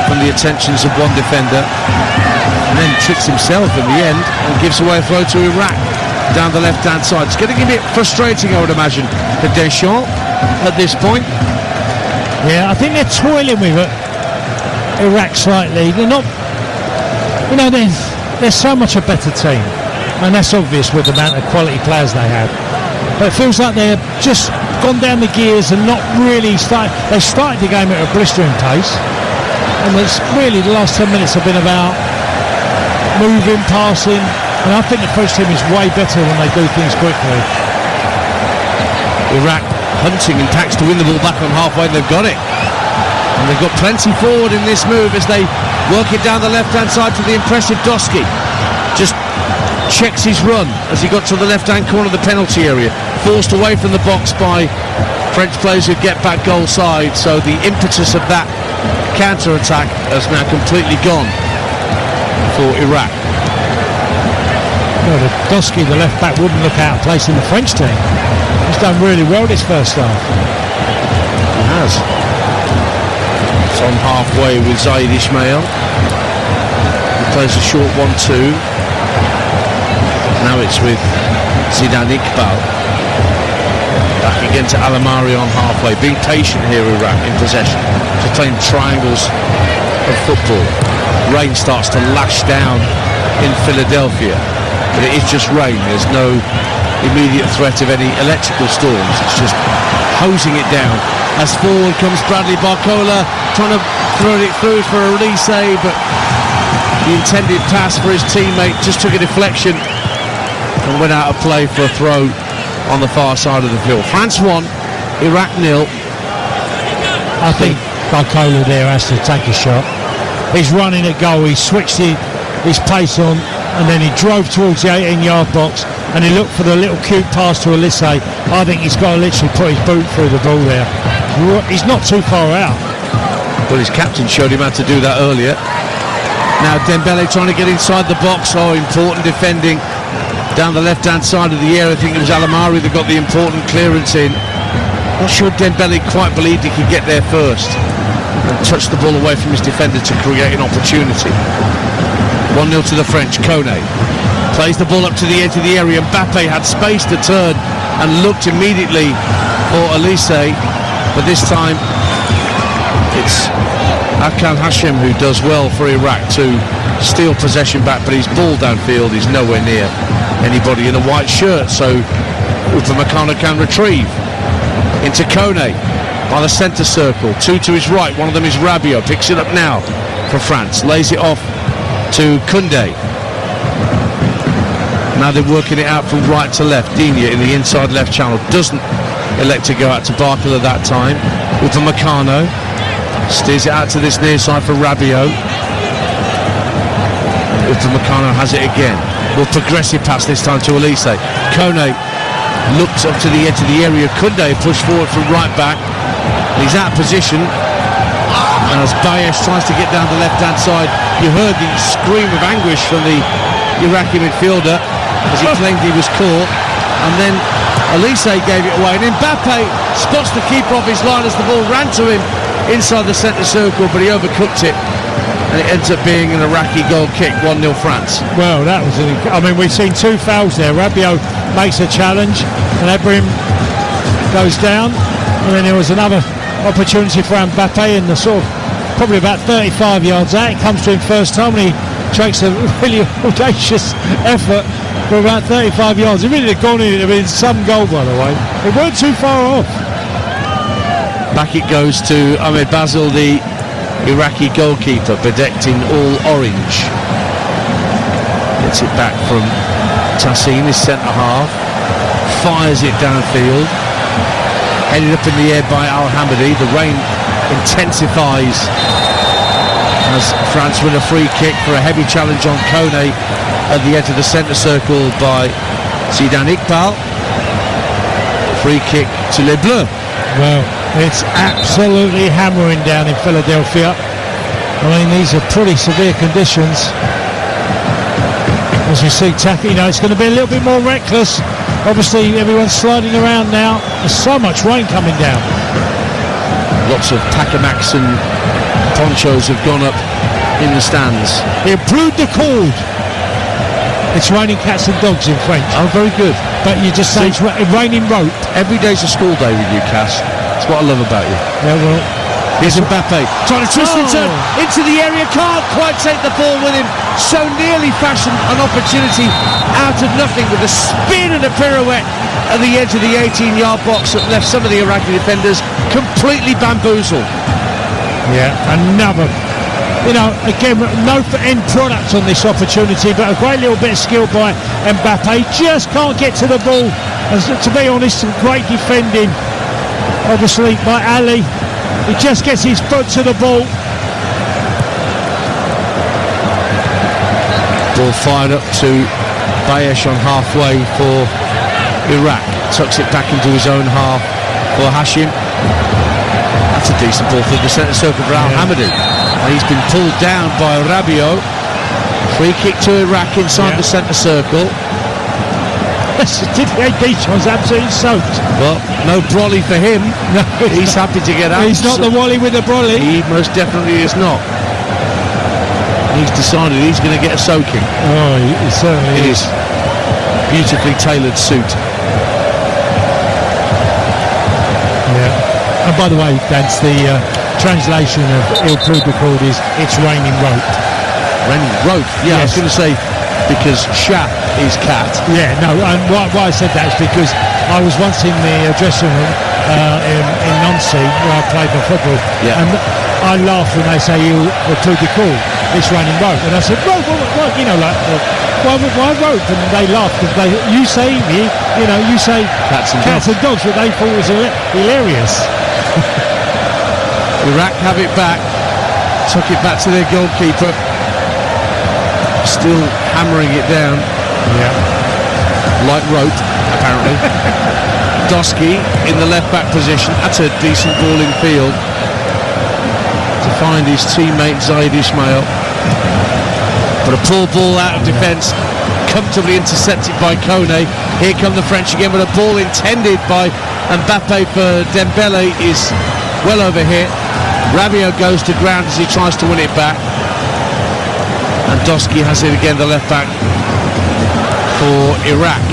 from the attentions of one defender, and then tricks himself in the end and gives away a throw to Iraq down the left-hand side. It's getting a bit frustrating, I would imagine, for Deschamps at this point. Yeah, I think they're toiling with it, Iraq slightly. They're not, they're so much a better team, and that's obvious with the amount of quality players they have. But it feels like they're just gone down the gears and not really started. They started the game at a blistering pace, and it's really the last 10 minutes have been about moving, passing, and I think the French team is way better when they do things quickly. Iraq hunting and tacks to win the ball back on halfway. They've got it, and they've got plenty forward in this move as they work it down the left-hand side to the impressive Doski. Just checks his run as he got to the left-hand corner of the penalty area, forced away from the box by French players who get back goal side, so the impetus of that counter-attack has now completely gone for Iraq. Well, Doski, the left back, wouldn't look out of place in the French team. He's done really well this first half. He has. It's on halfway with Zaid Ismail. He plays a short 1-2. Now it's with Zidane Iqbal. Back again to Alamari on halfway. Being patient here, Iraq in possession. Just playing triangles of football. Rain starts to lash down in Philadelphia, but it is just rain. There's no immediate threat of any electrical storms. It's just hosing it down. As forward comes Bradley Barcola, trying to throw it through for a release, but the intended pass for his teammate just took a deflection and went out of play for a throw on the far side of the field. France 1, Iraq 0. I think Barcola there has to take a shot. He's running at goal, he switched his pace on, and then he drove towards the 18-yard box, and he looked for the little cute pass to Elise. I think he's got to literally put his boot through the ball there. He's not too far out. Well, his captain showed him how to do that earlier. Now Dembele trying to get inside the box. Oh, important defending down the left-hand side of the area. I think it was Alamari that got the important clearance in. Not sure Dembele quite believed he could get there first and touch the ball away from his defender to create an opportunity. 1-0 to the French. Kone plays the ball up to the edge of the area. Mbappe had space to turn and looked immediately for Elise, but this time it's Hakan Hashim, who does well for Iraq to steal possession back, but his ball downfield is nowhere near anybody in a white shirt, so Upamecano can retrieve into Kone by the centre circle. Two to his right, one of them is Rabiot, picks it up now for France, lays it off to Koundé. Now they're working it out from right to left. Digne in the inside left channel, doesn't elect to go out to Barkala that time. Upamecano steers it out to this near side for Rabiot. Upamecano has it again. More progressive pass this time to Elise. Kone looks up to the edge of the area. Koundé pushed forward from right back. He's out of position. And as Bayesh tries to get down the left-hand side, you heard the scream of anguish from the Iraqi midfielder as he claimed he was caught. And then Elise gave it away. And Mbappe spots the keeper off his line as the ball ran to him inside the centre circle, but he overcooked it. And it ends up being an Iraqi goal kick, 1-0 France. Well, that was we've seen two fouls there. Rabiot makes a challenge and Ebrahim goes down, and then there was another opportunity for Mbappe in the sort of probably about 35 yards out. It comes to him first time and he takes a really audacious effort for about 35 yards. It really had gone in. It had been some goal, by the way. It weren't too far off. Back it goes to Ahmed Basil, the Iraqi goalkeeper, bedecked in all orange. Gets it back from Tassin, his centre half, fires it downfield, headed up in the air by Al Hamadi. The rain intensifies as France win a free kick for a heavy challenge on Kone at the edge of the centre circle by Zidane Iqbal. Free kick to Les Bleus. Well, it's absolutely hammering down in Philadelphia. I mean, these are pretty severe conditions. As you see, it's going to be a little bit more reckless. Obviously, everyone's sliding around now. There's so much rain coming down. Lots of Takamax and ponchos have gone up in the stands. They improved the code. It's raining cats and dogs in French. Oh, very good. But you just say it's raining rope. Every day's a school day with you, Cass. That's what I love about you. Yeah, well, here's Mbappe trying to twist and turn into the area, can't quite take the ball with him. So nearly fashioned an opportunity out of nothing with a spin and a pirouette at the edge of the 18-yard box that left some of the Iraqi defenders completely bamboozled. Yeah, another. Again, no end product on this opportunity, but a great little bit of skill by Mbappe. Just can't get to the ball. And to be honest, some great defending, obviously, by Ali. He just gets his foot to the ball. Ball fired up to Bayesh on halfway for Iraq. Tucks it back into his own half for Hashim. That's a decent ball through the centre circle for Al Hamadi. And he's been pulled down by Rabiot. Free kick to Iraq inside the centre circle. Didier Deschamps absolutely soaked. Well, no brolly for him. No, he's happy to get out. He's not the Wally with the brolly. He most definitely is not. He's decided he's going to get a soaking. Oh, he certainly is. Beautifully tailored suit. Yeah. And by the way, that's the translation of Il Plus de Code is it's raining rope. Raining rope? Yeah, yes. I was going to say because Shah is cat. Yeah, no, and why I said that is because I was once in the dressing room in Nancy where I played my football, and I laugh when they say Il Plus de Code, it's raining rope, and I said rope, why rope? And they laughed because you say cats and dogs, but they thought it was hilarious. Iraq have it back, took it back to their goalkeeper, still hammering it down. Like rope, apparently. Doski in the left back position. That's a decent ball in field to find his teammate Zaid Ismail. But a poor ball out of defence, comfortably intercepted by Kone. Here come the French again, but a ball intended by Mbappe for Dembele is well over here. Rabiot goes to ground as he tries to win it back. And Doski has it again, the left back for Iraq.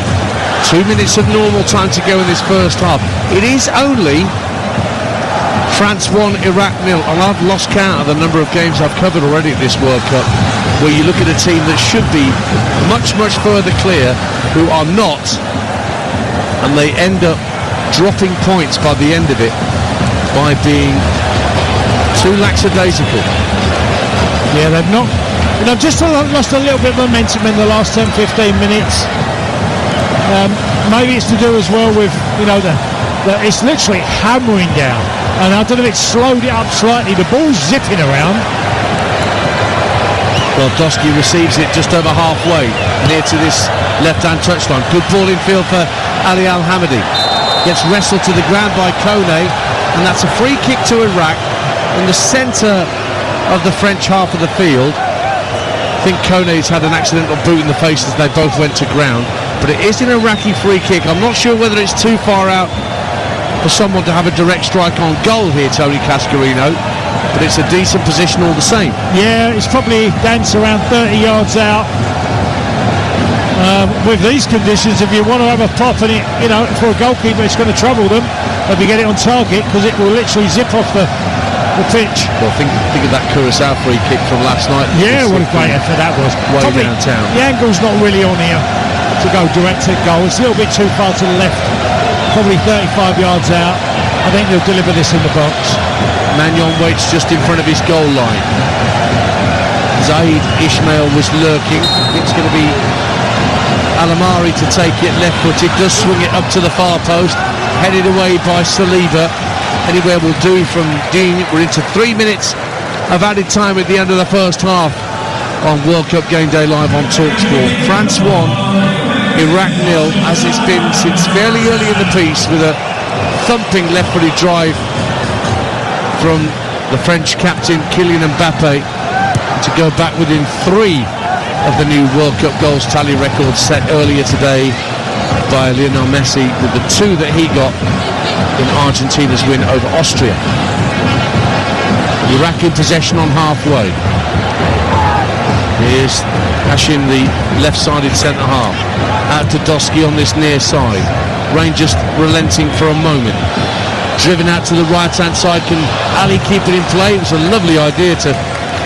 2 minutes of normal time to go in this first half. It is only France 1, Iraq 0. And I've lost count of the number of games I've covered already at this World Cup, where you look at a team that should be much, much further clear, who are not, and they end up dropping points by the end of it by being too lackadaisical. Yeah, they've not. Just lost a little bit of momentum in the last 10-15 minutes. Maybe it's to do as well with, it's literally hammering down. And I don't know if it's slowed it up slightly. The ball's zipping around. Well, Dosky receives it just over halfway, near to this left-hand touchline. Good ball in field for Ali Al-Hamadi. Gets wrestled to the ground by Kone, and that's a free kick to Iraq in the centre of the French half of the field. I think Kone's had an accidental boot in the face as they both went to ground, but it is an Iraqi free kick. I'm not sure whether it's too far out for someone to have a direct strike on goal here, Tony Cascarino, but it's a decent position all the same. Yeah, it's probably dance around 30 yards out. With these conditions, if you want to have a pop and it, for a goalkeeper, it's going to trouble them if you get it on target, because it will literally zip off the pitch. Well, think of that Curacao free kick from last night. Yeah, what a great effort that was. Way probably downtown. The angle's not really on here to go direct to goal. It's a little bit too far to the left, probably 35 yards out. I think they'll deliver this in the box. Magnon waits just in front of his goal line. Zaid Ismail was lurking. I think it's going to be Alamari to take it left-footed. Does swing it up to the far post. Headed away by Saliba. Anywhere will do from Dean. We're into 3 minutes of added time at the end of the first half on World Cup Game Day Live on TalkSport. France 1, Iraq 0, as it's been since fairly early in the piece, with a thumping left-footed drive from the French captain Kylian Mbappe to go back within 3 of the new World Cup goals tally record set earlier today by Lionel Messi, with the 2 that he got in Argentina's win over Austria. Iraq in possession on halfway. Here's Hashim, the left-sided centre-half, out to Dosky on this near side. Rangers relenting for a moment. Driven out to the right-hand side. Can Ali keep it in play? It was a lovely idea to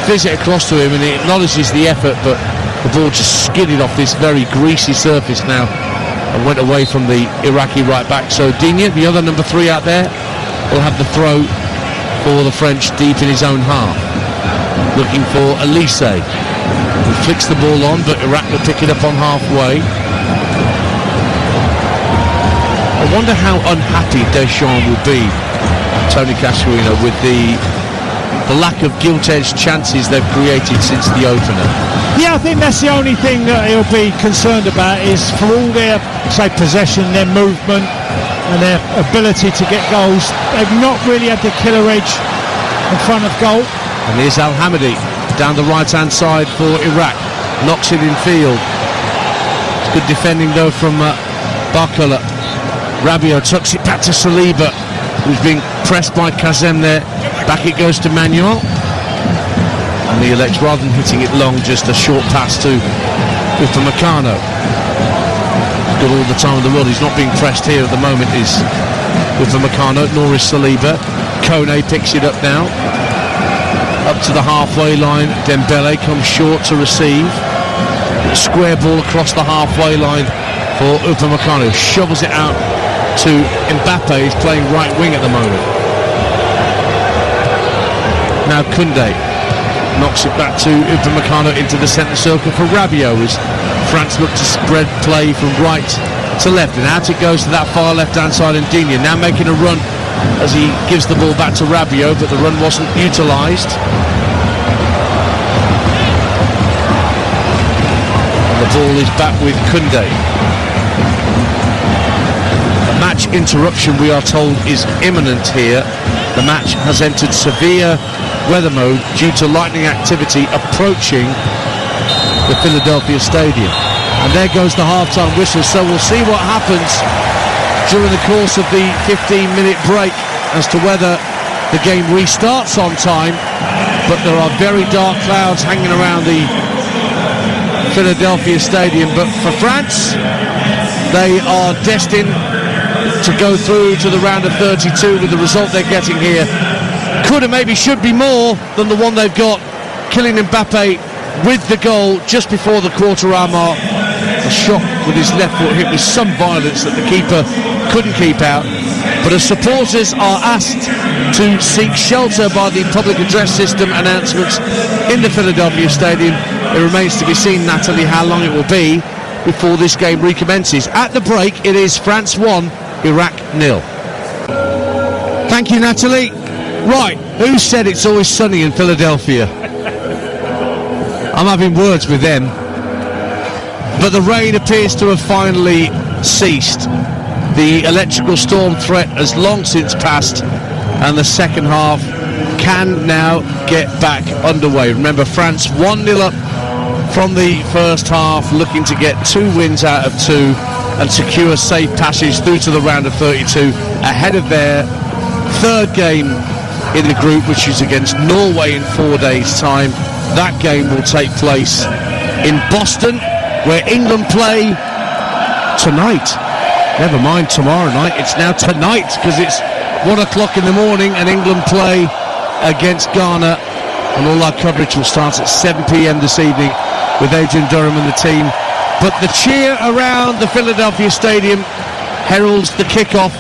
fizz it across to him, and he acknowledges the effort, but the ball just skidded off this very greasy surface now and went away from the Iraqi right-back. So Digne, the other number 3 out there, will have the throw for the French deep in his own half. Looking for Elise, who flicks the ball on, but Iraq will pick it up on halfway. I wonder how unhappy Deschamps will be, Tony Cascarino, with the lack of gilt-edged chances they've created since the opener. Yeah, I think that's the only thing that he'll be concerned about, is for all their, say, possession, their movement and their ability to get goals, they've not really had the killer edge in front of goal. And here's Al-Hamadi down the right-hand side for Iraq. Knocks it in field. It's good defending, though, from Barcola. Rabiot tucks it back to Saliba, who's being pressed by Kazem there. Back it goes to Magnon. And he elects, rather than hitting it long, just a short pass to Upamecano. He's got all the time in the world. He's not being pressed here at the moment, is Upamecano, nor is Saliba. Kone picks it up now. Up to the halfway line. Dembele comes short to receive. A square ball across the halfway line for Upamecano. Shovels it out to Mbappe. He's playing right wing at the moment. Now Koundé knocks it back to Upamecano into the centre circle for Rabiot, as France look to spread play from right to left, and out it goes to that far left hand side, and Digne now making a run as he gives the ball back to Rabiot, but the run wasn't utilised. And the ball is back with Koundé. A match interruption, we are told, is imminent here. The match has entered severe weather mode due to lightning activity approaching the Philadelphia Stadium. And there goes the half-time whistle, so we'll see what happens during the course of the 15-minute break as to whether the game restarts on time. But there are very dark clouds hanging around the Philadelphia Stadium. But for France, they are destined to go through to the round of 32 with the result they're getting here could and maybe should be more than the one they've got. Kylian Mbappe with the goal just before the quarter-hour mark. A shot with his left foot hit with some violence that the keeper couldn't keep out. But as supporters are asked to seek shelter by the public address system announcements in the Philadelphia Stadium, it remains to be seen, Natalie, how long it will be before this game recommences. At the break, it is France 1, Iraq 0. Thank you, Natalie. Right, who said it's always sunny in Philadelphia? I'm having words with them. But the rain appears to have finally ceased. The electrical storm threat has long since passed, and the second half can now get back underway. Remember, France 1-0 up from the first half, looking to get 2 wins out of 2 and secure safe passage through to the round of 32 ahead of their third game in the group, which is against Norway in 4 days' time. That game will take place in Boston, where England play tonight. Never mind tomorrow night, it's now tonight, because it's 1 o'clock in the morning and England play against Ghana, and all our coverage will start at 7 p.m. this evening with Adrian Durham and the team. But the cheer around the Philadelphia Stadium heralds the kickoff,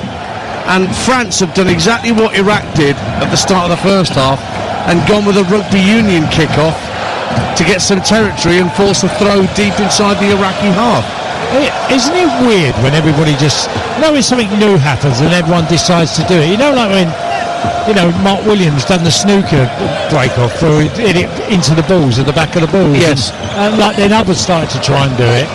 and France have done exactly what Iraq did at the start of the first half and gone with a rugby union kickoff to get some territory and force a throw deep inside the Iraqi half. Isn't it weird when everybody just, when something new happens and everyone decides to do it? Like when, Mark Williams done the snooker break-off, threw it into the balls at the back of the balls. Yes. And then others started to try and do it.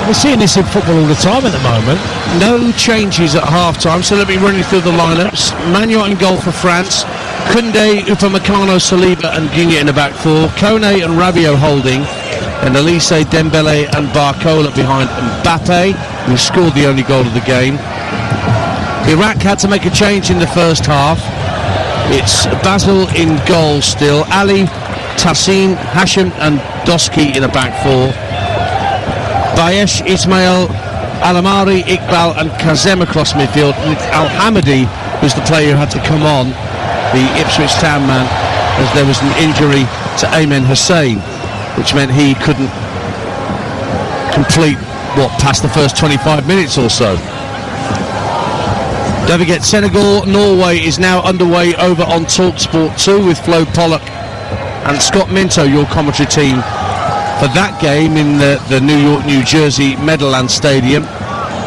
We're seeing this in football all the time at the moment. No changes at half-time, so let me run you through the lineups. Magnotte in goal for France. Koundé, Upamecano, Saliba and Guigné in the back four. Kone and Rabiot holding. And Elise, Dembele and Barcola behind Mbappe, who scored the only goal of the game. Iraq had to make a change in the first half. It's Basel in goal still. Ali, Tassin, Hashim and Doski in the back four. Bayesh, Ismail, Alamari, Iqbal and Kazem across midfield. And it's Al-Hamadi who's the player who had to come on, the Ipswich Town man, as there was an injury to Ayman Hussein, which meant he couldn't complete past the first 25 minutes or so. Don't forget, Senegal-Norway is now underway over on TalkSport 2 with Flo Pollock and Scott Minto, your commentary team for that game in the New York, New Jersey Meadowlands Stadium.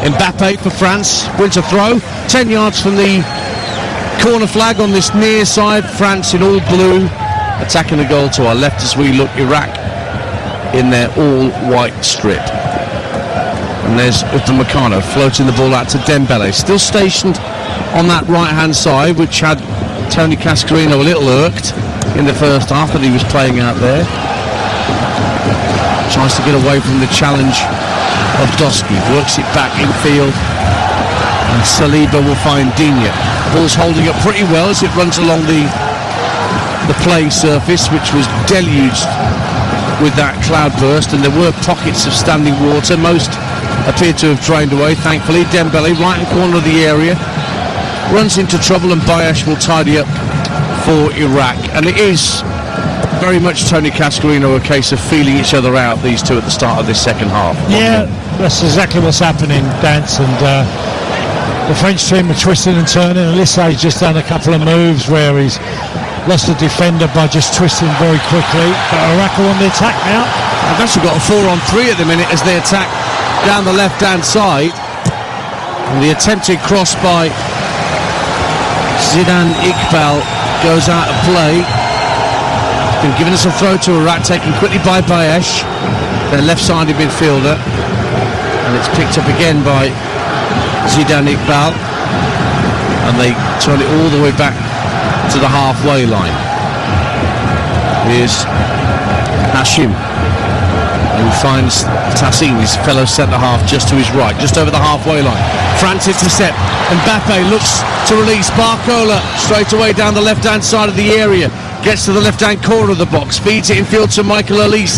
Mbappe for France, wins a throw, 10 yards from the corner flag on this near side. France in all blue, attacking the goal to our left as we look. Iraq in their all-white strip. And there's Upamecano floating the ball out to Dembele, still stationed on that right-hand side, which had Tony Cascarino a little irked in the first half that he was playing out there. Tries to get away from the challenge of Doski, works it back infield, and Saliba will find Digne. Ball's holding up pretty well as it runs along the playing surface, which was deluged with that cloudburst, and there were pockets of standing water. Most appear to have drained away, thankfully. Dembele, right-hand corner of the area, runs into trouble, and Bayesh will tidy up for Iraq. And it is very much Tony Cascarino, a case of feeling each other out, these two, at the start of this second half. Yeah, that's exactly what's happening, Dance, and the French team are twisting and turning. Elisse's just done a couple of moves where he's lost the defender by just twisting very quickly. But Iraq are on the attack now. They've actually got a 4-on-3 at the minute as they attack down the left-hand side. And the attempted cross by Zidane Iqbal goes out of play. Been giving us a throw to Iraq, taken quickly by Bayesh, their left-sided midfielder. And it's picked up again by Zidane Iqbal. And they turn it all the way back to the halfway line. Here's Hashim, who finds Tassin, his fellow centre-half, just to his right, just over the halfway line. France intercept. Mbappe looks to release. Barcola straight away down the left-hand side of the area. Gets to the left-hand corner of the box. Feeds it in field to Michael Elise.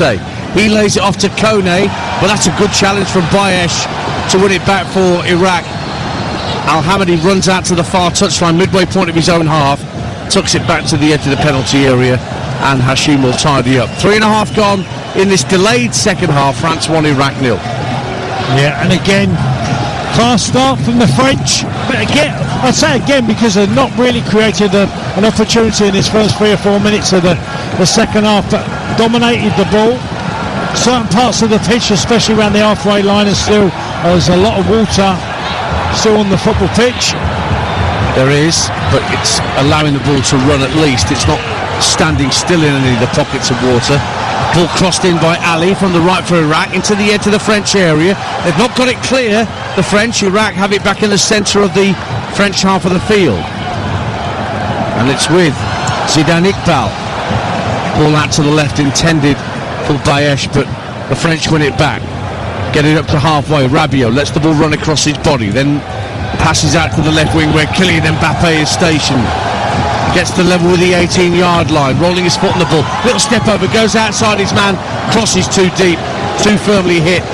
He lays it off to Kone, but that's a good challenge from Bayesh to win it back for Iraq. Al-Hamadi runs out to the far touchline, midway point of his own half. tucks it back to the edge of the penalty area, and Hashim will tidy up. 3.5 gone in this delayed second half. France 1, Iraq 0. Yeah, and again, fast start from the French, but again, I'd say again because they've not really created an opportunity in this first 3 or 4 minutes of the second half, but dominated the ball. Certain parts of the pitch, especially around the halfway line, there's a lot of water still on the football pitch. There is, but it's allowing the ball to run at least. It's not standing still in any of the pockets of water. Ball crossed in by Ali from the right for Iraq into the edge of the French area. They've not got it clear, the French. Iraq have it back in the centre of the French half of the field. And it's with Zidane Iqbal. Ball out to the left intended for Bayesh, but the French win it back. Get it up to halfway. Rabiot lets the ball run across his body, then passes out to the left wing where Kylian Mbappe is stationed. Gets to level with the 18-yard line, rolling his foot on the ball. Little step over, goes outside his man, crosses too deep, too firmly hit,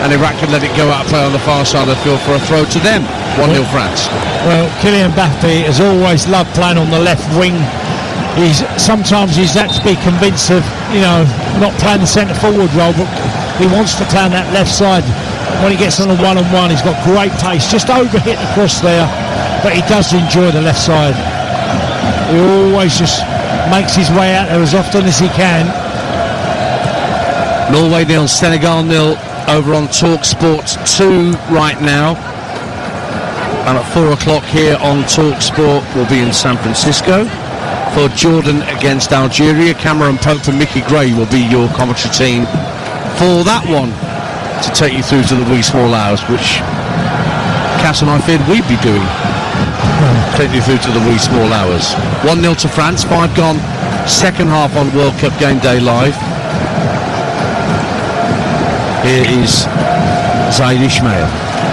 and Iraq can let it go out of play on the far side of the field for a throw to them. 1-0 France. Well, Kylian Mbappe has always loved playing on the left wing. Sometimes he's had to be convinced of, not playing the centre forward role, but he wants to play on that left side. When he gets on a one-on-one, he's got great pace, just overhit the cross there, but he does enjoy the left side. He always just makes his way out there as often as he can. Norway 0, Senegal 0 over on TalkSport 2 right now. And at 4 o'clock here on TalkSport we'll be in San Francisco for Jordan against Algeria. Cameron Pope and Mickey Gray will be your commentary team for that one, to take you through to the wee small hours, which Cass and I feared we'd be doing. Take you through to the wee small hours. 1-0 to France, 5 gone, second half on World Cup Game Day Live. Here is Zaid Ismail,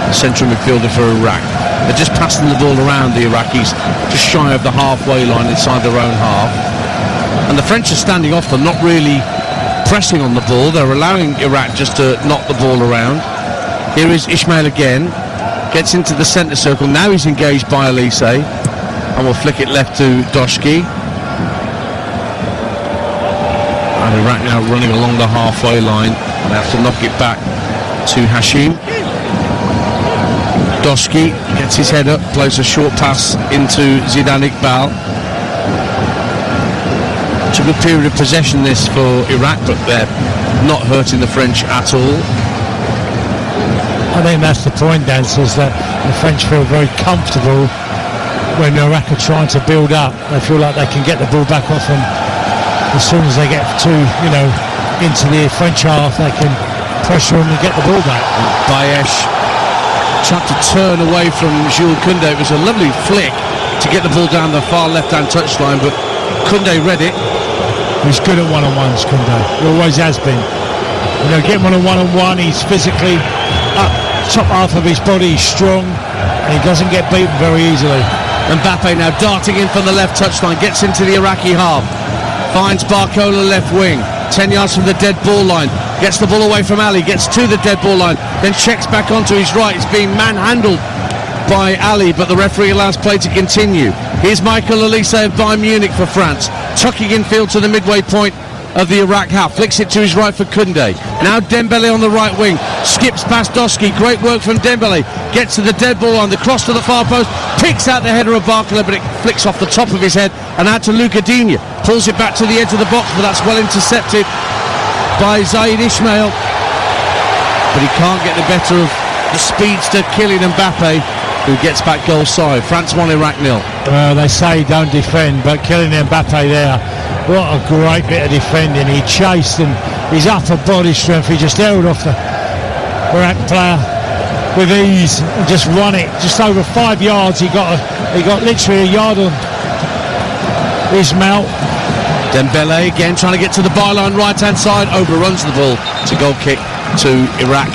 central midfielder for Iraq. They're just passing the ball around, the Iraqis, just shy of the halfway line inside their own half. And the French are standing off them, not really pressing on the ball. They're allowing Iraq just to knock the ball around. Here is Ismail again. Gets into the centre circle. Now he's engaged by Elise, and will flick it left to Doshki. And Iraq now running along the halfway line. They have to knock it back to Hashim. Doshki gets his head up, plays a short pass into Zidane Iqbal. It's a good period of possession this for Iraq, but they're not hurting the French at all. I think that's the point, Dan, is that the French feel very comfortable when Iraq are trying to build up. They feel like they can get the ball back off them as soon as they get into the French half. They can pressure them and get the ball back. Bayesh tried to turn away from Jules Koundé. It was a lovely flick to get the ball down the far left-hand touchline, but Koundé read it. He's good at one-on-ones, Koundé. He always has been. Get him on a one-on-one, he's physically up top half of his body, he's strong, and he doesn't get beaten very easily. Mbappe now darting in from the left touchline, gets into the Iraqi half, finds Barcola left wing, 10 yards from the dead ball line, gets the ball away from Ali, gets to the dead ball line, then checks back onto his right. It's being manhandled by Ali, but the referee allows play to continue. Here's Michael Elise of Bayern Munich for France, tucking infield to the midway point of the Iraq half, flicks it to his right for Koundé. Now Dembele on the right wing, skips past Doshki, great work from Dembele, gets to the dead ball line, the cross to the far post, picks out the header of Barcola, but it flicks off the top of his head and out to Luca Digne, pulls it back to the edge of the box, but that's well intercepted by Zaid Ismail, but he can't get the better of the speedster Kylian Mbappe, who gets back goal side. France 1, Iraq 0. Well, they say don't defend, but Kylian Mbappe there, what a great bit of defending. He chased and his upper body strength, he just held off the Iraq player with ease and just run it just over 5 yards. He got literally a yard on Ismail. Dembele again trying to get to the byline right hand side, overruns the ball. It's a goal kick to Iraq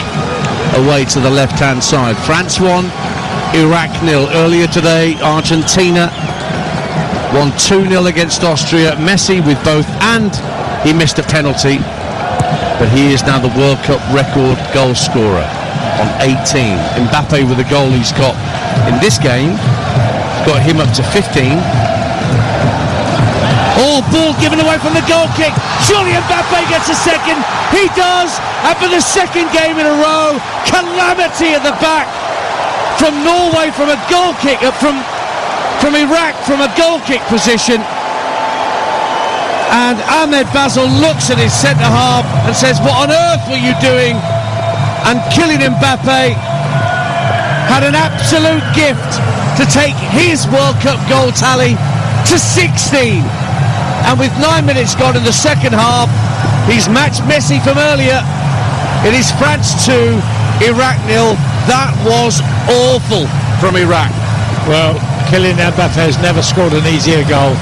away to the left hand side. France 1, Iraq 0. Earlier today, Argentina won 2-0 against Austria. Messi with both, and he missed a penalty, but he is now the World Cup record goal scorer on 18. Mbappe with the goal he's got in this game got him up to 15. Oh, ball given away from the goal kick. Surely Mbappe gets a second. He does. And for the second game in a row, calamity at the back from Norway from a goal kick, from Iraq from a goal kick position. And Ahmed Basel looks at his centre half and says, what on earth were you doing? And Kylian Mbappe had an absolute gift to take his World Cup goal tally to 16. And with 9 minutes gone in the second half, he's matched Messi from earlier. It is France 2, Iraq 0. That was awful from Iraq. Well, Kylian Mbappe has never scored an easier goal.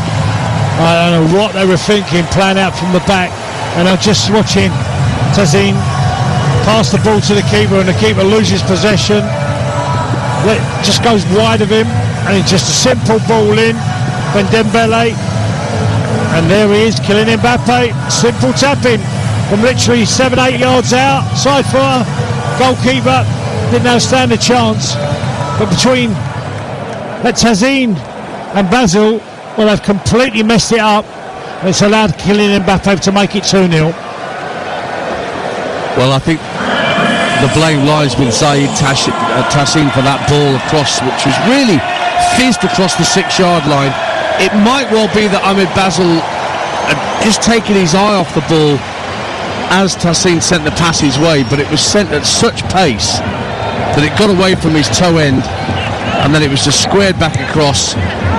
I don't know what they were thinking, playing out from the back. And I'm just watching Tazeen pass the ball to the keeper, and the keeper loses possession. It just goes wide of him, and it's just a simple ball in. When Dembele, and there he is, Kylian Mbappe, simple tapping from literally 7-8 yards out, side footer, goalkeeper didn't have stand a chance. But between Tazeen and Basel, well, they've completely messed it up. It's allowed Kylian Mbappe to make it 2-0. Well, I think the blame lies with Zaid Tassim for that ball across, which was really fizzed across the 6-yard line. It might well be that Ahmed Basel had just taken his eye off the ball as Tassim sent the pass his way, but it was sent at such pace that it got away from his toe end, and then it was just squared back across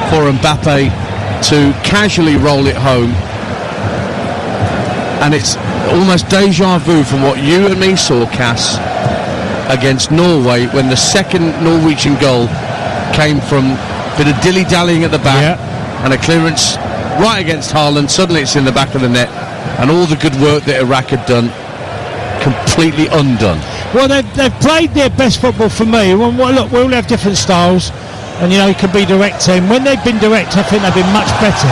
for Mbappe to casually roll it home. And it's almost deja vu from what you and me saw, Cass, against Norway, when the second Norwegian goal came from a bit of dilly-dallying at the back, and a clearance right against Haaland. Suddenly it's in the back of the net, and all the good work that Iraq had done completely undone. Well, they've played their best football for me. Well, look, we all have different styles, and you can be direct team. When they've been direct, I think they've been much better.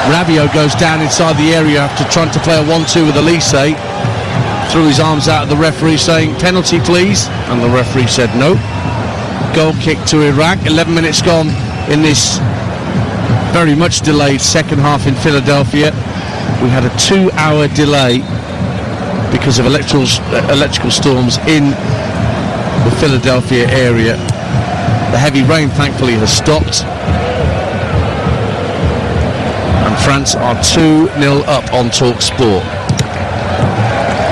Rabiot goes down inside the area after trying to play a 1-2 with Elise. Threw his arms out at the referee saying, penalty please, and the referee said no. Goal kick to Iraq. 11 minutes gone in this very much delayed second half in Philadelphia. We had a 2-hour delay because of electrical storms in the Philadelphia area. The heavy rain thankfully has stopped, and France are 2-0 up on TalkSport.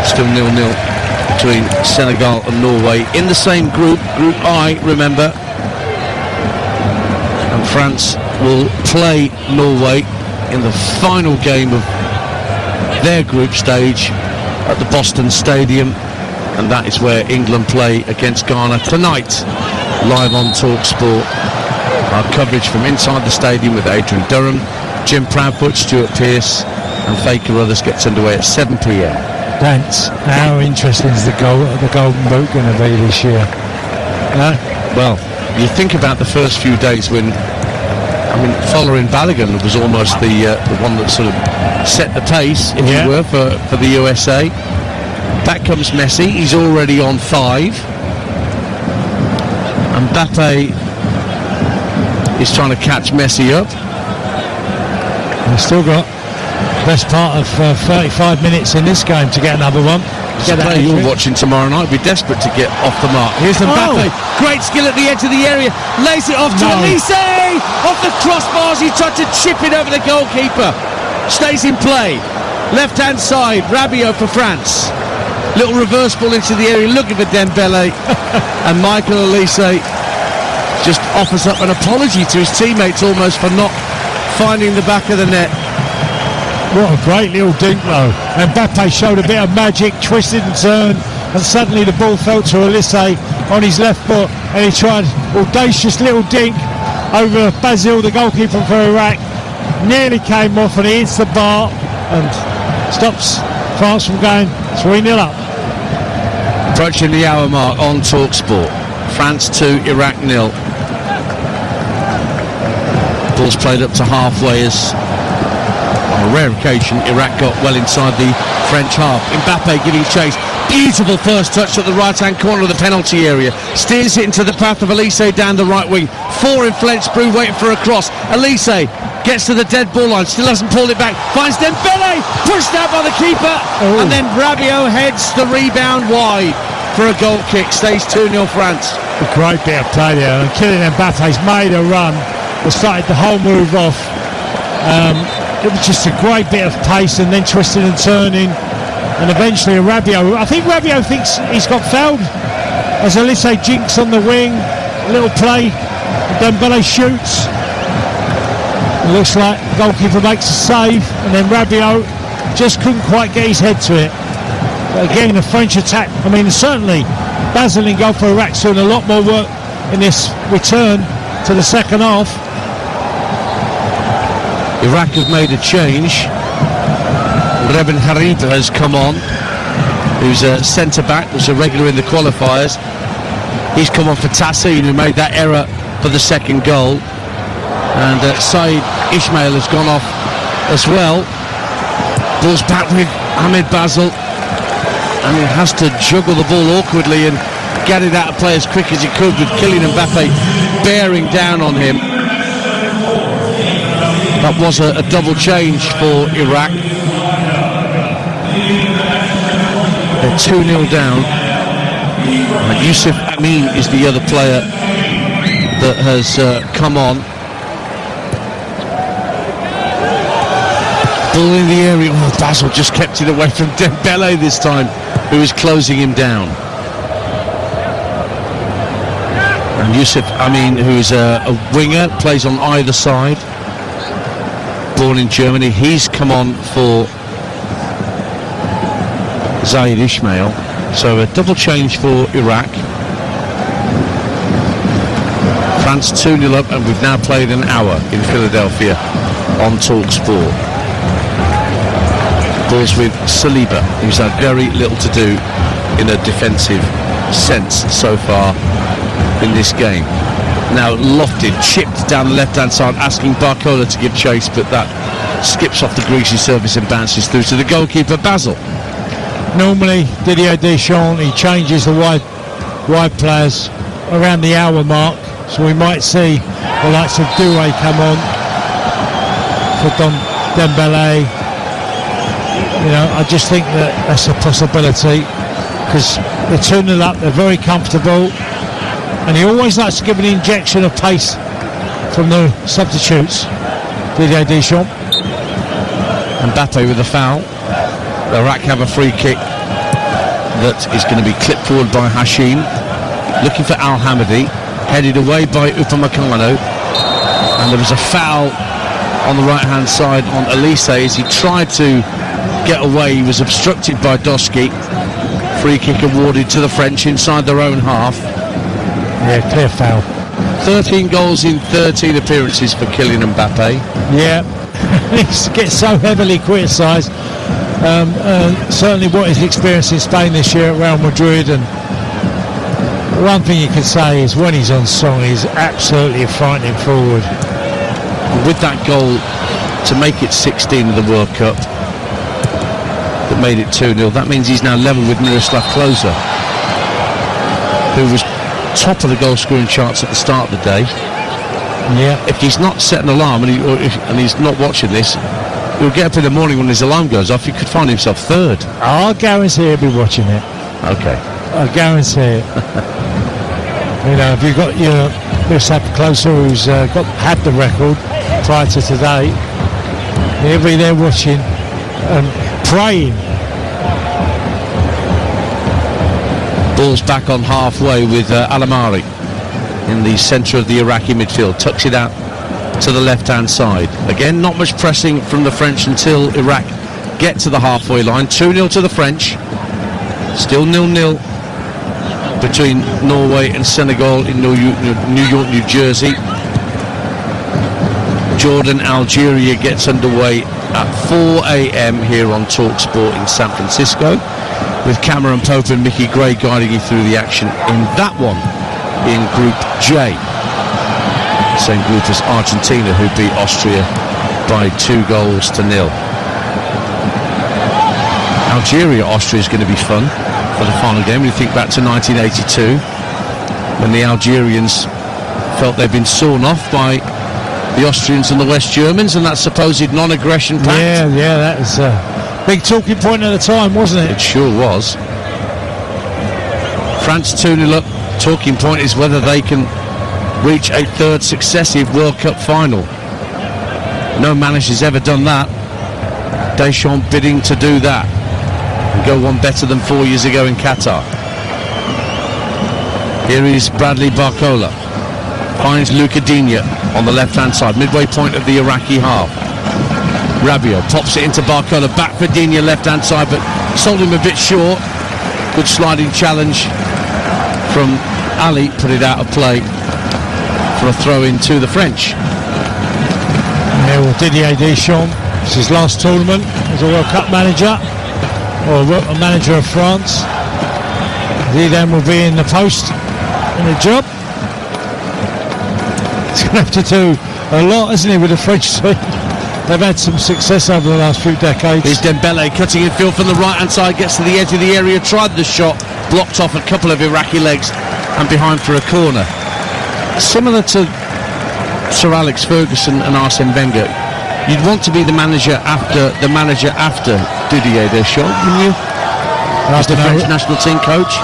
Still 0-0 between Senegal and Norway in the same group, Group I, remember. And France will play Norway in the final game of their group stage at the Boston Stadium, and that is where England play against Ghana tonight, live on TalkSport. Our coverage from inside the stadium with Adrian Durham, Jim Proudfoot, Stuart Pearce and Faye Carruthers gets underway at 7 p.m. Dance, how interesting is the Golden Boot going to be this year? Well, you think about the first few days when, following Balogun was almost the one that sort of set the pace, if you were, for the USA. Back comes Messi, he's already on 5. And Mbappe is trying to catch Messi up. We've still got best part of 35 minutes in this game to get another one. The player you're watching tomorrow night will be desperate to get off the mark. Here's Mbappe, great skill at the edge of the area, lays it off to Elise, off the crossbars. He tried to chip it over the goalkeeper, stays in play. Left hand side, Rabiot for France, little reverse ball into the area looking for Dembele, and Michael Elise just offers up an apology to his teammates almost for not finding the back of the net. What a great little dink though. And Mbappe showed a bit of magic, twisted and turned, and suddenly the ball fell to Elise on his left foot, and he tried audacious little dink over Basile, the goalkeeper for Iraq. Nearly came off, and he hits the bar and stops France from going 3-0 up. Approaching the hour mark on TalkSport. France 2, Iraq 0. Ball's played up to halfway as on a rare occasion Iraq got well inside the French half. Mbappe giving chase. Beautiful first touch at the right hand corner of the penalty area. Steers it into the path of Elise down the right wing. 4 in Flensburg waiting for a cross. Elise gets to the dead ball line, still hasn't pulled it back, finds Dembele, pushed out by the keeper, and then Rabiot heads the rebound wide for a goal kick. Stays 2-0 France. A great bit of play there, and Kylian Mbappe's made a run, and started the whole move off. It was just a great bit of pace, and then twisting and turning, and eventually Rabiot. I think Rabiot thinks he's got fouled as Olise jinks on the wing, a little play, Dembele shoots. It looks like the goalkeeper makes a save, and then Rabiot just couldn't quite get his head to it. But again, the French attack, I mean, certainly Basel in goal for Iraq's doing a lot more work in this return to the second half. Iraq have made a change. Reben Harita has come on, who's a centre-back, was a regular in the qualifiers. He's come on for Tassin, who made that error for the second goal. And Said Ismail has gone off as well. Ball's back with Ahmed Basel, and he has to juggle the ball awkwardly and get it out of play as quick as he could, with Kylian Mbappe bearing down on him. That was a double change for Iraq. They're 2-0 down. And Yusuf Amin is the other player that has come on. Ball in the area. Oh, Basel just kept it away from Dembele this time, who was closing him down. And Yusuf Amin, who is a winger, plays on either side. Born in Germany, he's come on for Zaid Ismail. So a double change for Iraq. France 2-0 up, and we've now played an hour in Philadelphia on TalkSport. Balls with Saliba, who's had very little to do in a defensive sense so far in this game. Now lofted, chipped down the left-hand side, asking Barcola to give chase, but that skips off the greasy surface and bounces through to the goalkeeper, Basel. Normally, Didier Deschamps, he changes the wide players around the hour mark, so we might see the likes of Doué come on for Dembele. You know, I just think that that's a possibility, because they're 2-0 up, they're very comfortable, and he always likes to give an injection of pace from the substitutes, Didier Deschamps. Mbappe with a foul. Iraq have a free kick that is going to be clipped forward by Hashim, looking for Al Hamadi, headed away by Upamecano, and there was a foul on the right hand side on Olise as he tried to get away. He was obstructed by Doski. Free kick awarded to the French inside their own half. Yeah, clear foul. 13 goals in 13 appearances for Kylian Mbappe. Yeah, he gets so heavily criticised. Certainly what he's experienced in Spain this year at Real Madrid, and one thing you can say is when he's on song, he's absolutely frightening forward. With that goal to make it 16 of the World Cup that made it 2-0, that means he's now level with Miroslav Klose, who was top of the goal scoring charts at the start of the day. Yeah. If he's not set an alarm and he's not watching this, he'll get up in the morning when his alarm goes off, he could find himself third. I'll guarantee he'll be watching it. Okay. I guarantee it. You know, if you've got your Miroslav Klose, who's had the record prior to today, he'll be there watching and praying. Ball's back on halfway with Alamari in the centre of the Iraqi midfield. Tucks it out to the left-hand side. Again, not much pressing from the French until Iraq get to the halfway line. 2-0 to the French. Still 0-0 between Norway and Senegal in New York, New Jersey. Jordan-Algeria gets underway at 4 a.m. here on TalkSport in San Francisco, with Cameron Pope and Mickey Gray guiding you through the action in that one in Group J. Same group as Argentina, who beat Austria by 2-0. Algeria-Austria is going to be fun for the final game. We think back to 1982, when the Algerians felt they'd been sawn off by the Austrians and the West Germans and that supposed non-aggression pact. Yeah, that was a big talking point at the time, wasn't it? It sure was. France 2-0 up. Talking point is whether they can reach a third successive World Cup final. No manager's ever done that. Deschamps bidding to do that and go one better than 4 years ago in Qatar. Here is Bradley Barcola. Finds Luca Digne on the left-hand side, midway point of the Iraqi half. Rabiot pops it into Barcola, back for Digne left-hand side, but sold him a bit short. Good sliding challenge from Ali, put it out of play for a throw-in to the French. Yeah, well, Didier Deschamps, it's his last tournament as a World Cup manager, or a manager of France. Zidane will be in the post in the job. He's going to have to do a lot, isn't he, with the French team? They've had some success over the last few decades. Here's Dembele cutting in field from the right-hand side, gets to the edge of the area, tried the shot, blocked off a couple of Iraqi legs and behind for a corner. Similar to Sir Alex Ferguson and Arsene Wenger, you'd want to be the manager after Didier Deschamps, wouldn't you? As the French national team coach.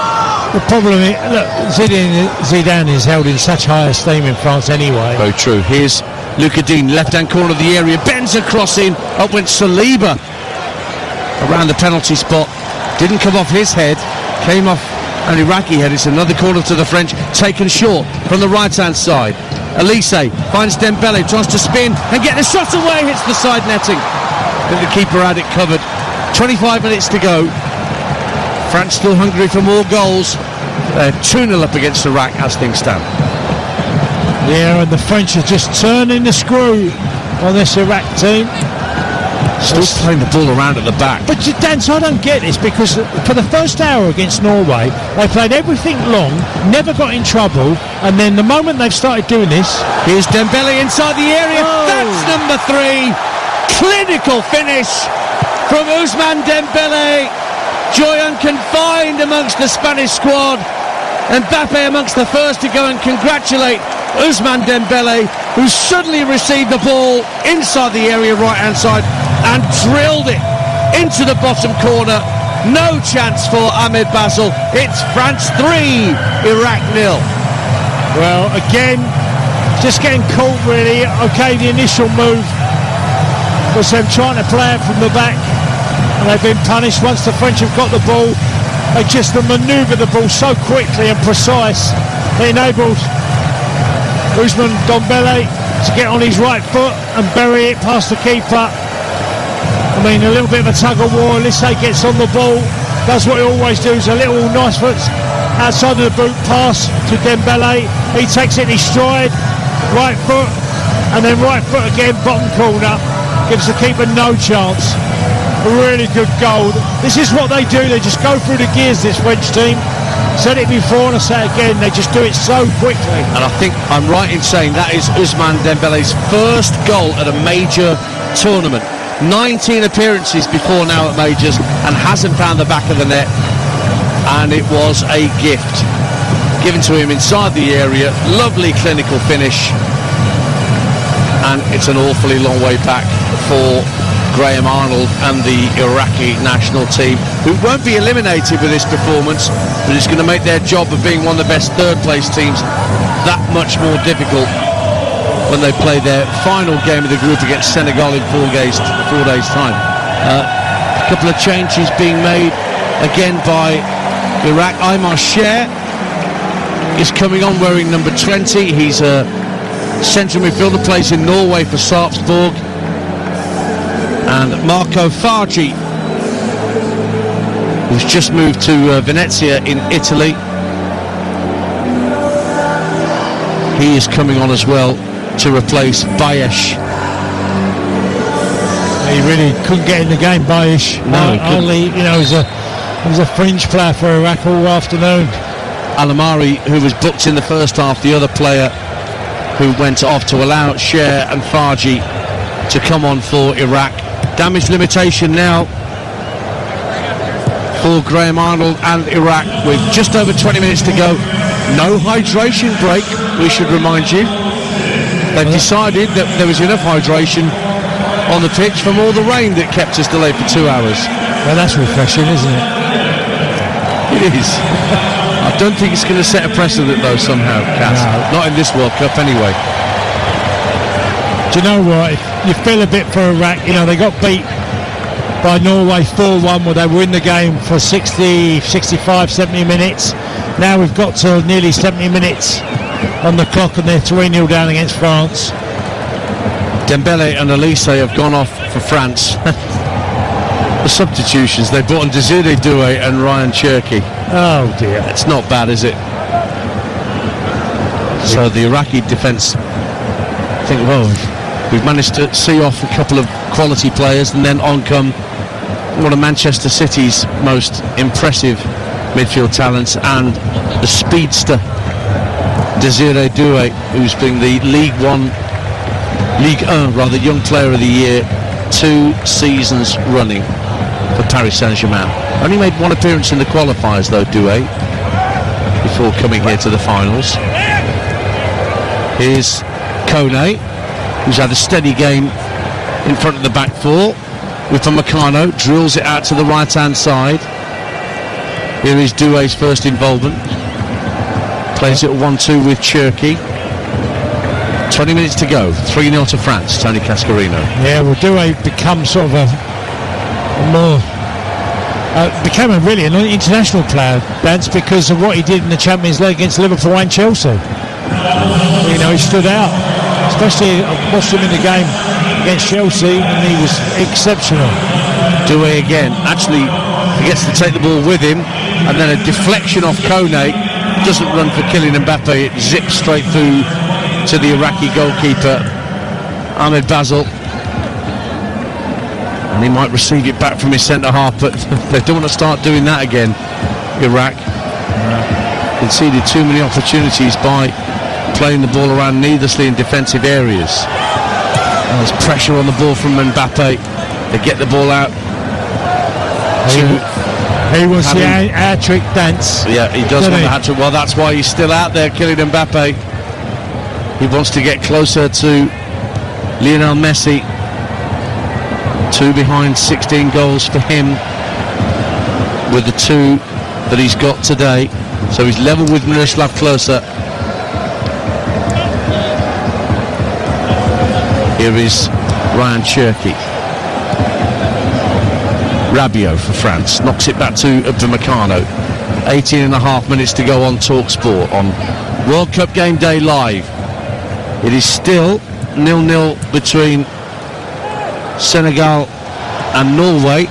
The problem is, look, Zidane is held in such high esteem in France anyway. Very true. Here's Luca Digne, left-hand corner of the area, bends a cross in, up went Saliba around the penalty spot, didn't come off his head, came off an Iraqi head. It's another corner to the French, taken short from the right-hand side. Elise finds Dembele, tries to spin and get the shot away, hits the side netting. Then the keeper had it covered. 25 minutes to go. France still hungry for more goals. They're 2-0 up against Iraq as things stand. Yeah, and the French are just turning the screw on this Iraq team. Still playing the ball around at the back. But Dan, I don't get this, because for the first hour against Norway, they played everything long, never got in trouble, and then the moment they've started doing this... Here's Dembele inside the area. Oh. That's number 3. Clinical finish from Ousmane Dembele. Joy unconfined amongst the Spanish squad. Mbappe amongst the first to go and congratulate Ousmane Dembele, who suddenly received the ball inside the area right-hand side and drilled it into the bottom corner. No chance for Ahmed Basel. It's France 3, Iraq 0. Well, again, just getting caught really. Okay, the initial move was them trying to play it from the back, and they've been punished once the French have got the ball. They just manoeuvre the ball so quickly and precise. They enabled Ousmane Dembele to get on his right foot and bury it past the keeper. I mean, a little bit of a tug of war. Elise gets on the ball, does what he always does, a little nice foot outside of the boot pass to Dembele. He takes it in his stride, right foot, and then right foot again, bottom corner. Gives the keeper no chance. A really good goal. This is what they do. They just go through the gears, this French team. Said it before and I say it again, they just do it so quickly. And I think I'm right in saying that is Ousmane Dembele's first goal at a major tournament. 19 appearances before now at majors and hasn't found the back of the net. And it was a gift given to him inside the area. Lovely clinical finish. And it's an awfully long way back for Graham Arnold and the Iraqi national team, who won't be eliminated with this performance, but it's going to make their job of being one of the best third-place teams that much more difficult when they play their final game of the group against Senegal in 4 days' time. A couple of changes being made again by Iraq. Aymar Cher is coming on wearing number 20. He's a central midfielder, plays in Norway for Sarpsborg. And Marco Fargi, who's just moved to Venezia in Italy, he is coming on as well to replace Bayesh. He really couldn't get in the game, Bayesh. No, only, you know, he was a fringe player for Iraq all afternoon. Alamari, who was booked in the first half, the other player who went off to allow Cher and Fargi to come on for Iraq. Damage limitation now for Graham Arnold and Iraq with just over 20 minutes to go. No hydration break, we should remind you. They've decided that there was enough hydration on the pitch from all the rain that kept us delayed for 2 hours. Well, that's refreshing, isn't it? It is. I don't think it's going to set a precedent though somehow, Cass. No. Not in this World Cup anyway. Do you know what? You feel a bit for Iraq. You know, they got beat by Norway 4-1 where they were in the game for 60, 65, 70 minutes. Now we've got to nearly 70 minutes on the clock and they're 3-0 down against France. Dembele and Elise have gone off for France. The substitutions, they brought on Desiree Doué and Ryan Cherki. Oh dear. It's not bad, is it? So the Iraqi defence think, well, we've managed to see off a couple of quality players, and then on come one of Manchester City's most impressive midfield talents and the speedster Desiree Doué, who's been the Ligue 1 Young Player of the Year 2 seasons running for Paris Saint-Germain. Only made one appearance in the qualifiers though, Doué, before coming here to the finals. Here's Kone, who's had a steady game in front of the back four. With Meccano, drills it out to the right hand side. Here is Doué's first involvement. Plays it 1-2 with Cherki. 20 minutes to go. 3-0 to France. Tony Cascarino. Yeah, well, Doué becomes sort of a more became a really an international player, Dance, because of what he did in the Champions League against Liverpool and Chelsea. You know, he stood out, especially I watched him in the game against Chelsea, and he was exceptional. Doué again, actually he gets to take the ball with him, and then a deflection off Kone, doesn't run for Kylian Mbappe, it zips straight through to the Iraqi goalkeeper Ahmed Basel, and he might receive it back from his centre half, but they don't want to start doing that again. Iraq conceded too many opportunities by playing the ball around needlessly in defensive areas. And there's pressure on the ball from Mbappe. They get the ball out. He wants the hat-trick, Dance. Yeah, he does want the hat-trick. Well, that's why he's still out there, Kylian Mbappe. He wants to get closer to Lionel Messi. 2 behind, 16 goals for him with the 2 that he's got today. So he's level with Miroslav Klose. Here is Ryan Cherki. Rabiot for France knocks it back to Meccano. 18 and a half minutes to go on TalkSport on World Cup Game Day Live. It is still 0-0 between Senegal and Norway.